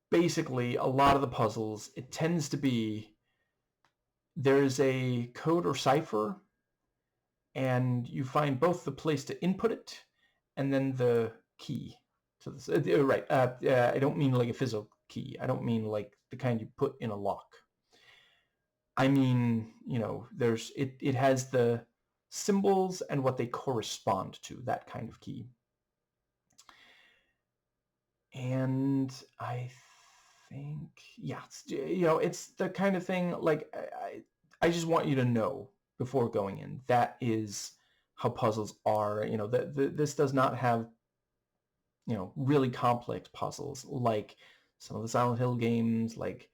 [SPEAKER 1] basically, a lot of the puzzles, it tends to be, there's a code or cipher, and you find both the place to input it and then the key to this. Right. I don't mean like a physical key. I don't mean like the kind you put in a lock. I mean, you know, it has the symbols and what they correspond to, that kind of key. And I think, yeah, you know, it's the kind of thing, like, I just want you to know before going in, that is how puzzles are. You know, this does not have, you know, really complex puzzles like some of the Silent Hill games, like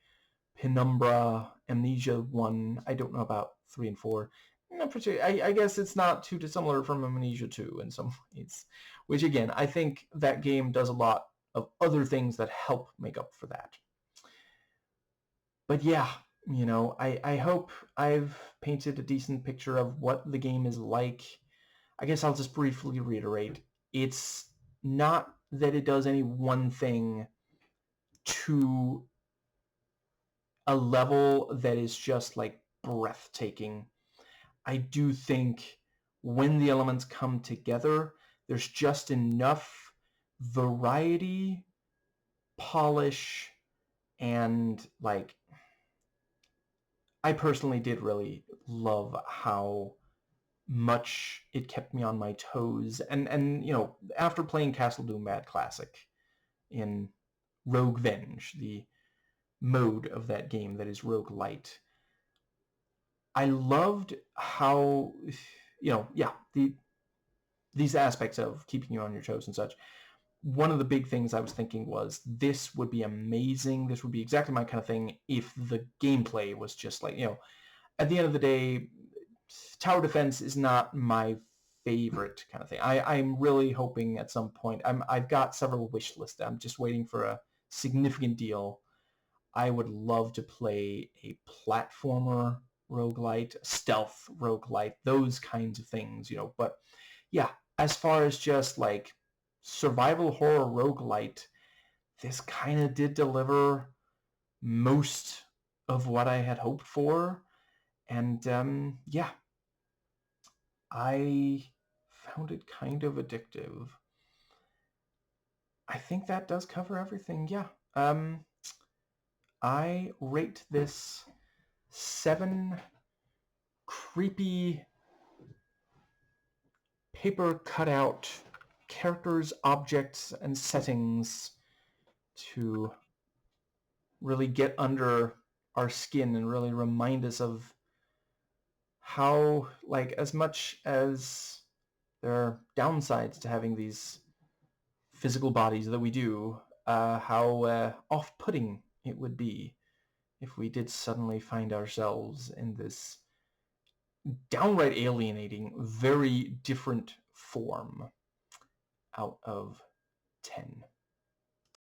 [SPEAKER 1] Penumbra, Amnesia 1. I don't know about 3 and 4. Not particularly. I guess it's not too dissimilar from Amnesia 2 in some ways, which, again, I think that game does a lot of other things that help make up for that. But yeah, you know, I hope I've painted a decent picture of what the game is like. I guess I'll just briefly reiterate. It's not that it does any one thing to a level that is just, like, breathtaking. I do think when the elements come together, there's just enough variety, polish, and, like, I personally did really love how much it kept me on my toes. And you know, after playing Castle Doom Bad Classic in Rogue Venge, the mode of that game that is roguelite. I loved how, these aspects of keeping you on your toes and such. One of the big things I was thinking was this would be amazing. This would be exactly my kind of thing if the gameplay was just like, at the end of the day, tower defense is not my favorite kind of thing. I'm really hoping at some point, I've got several wish lists. I'm just waiting for a significant deal. I would love to play a platformer roguelite, stealth roguelite, those kinds of things, but yeah, as far as just like survival horror roguelite, this kind of did deliver most of what I had hoped for. And yeah, I found it kind of addictive. I think that does cover everything. Yeah. I rate this 7 creepy paper cutout characters, objects, and settings to really get under our skin and really remind us of how, like, as much as there are downsides to having these physical bodies that we do, how off-putting it would be if we did suddenly find ourselves in this downright alienating, very different form out of 10.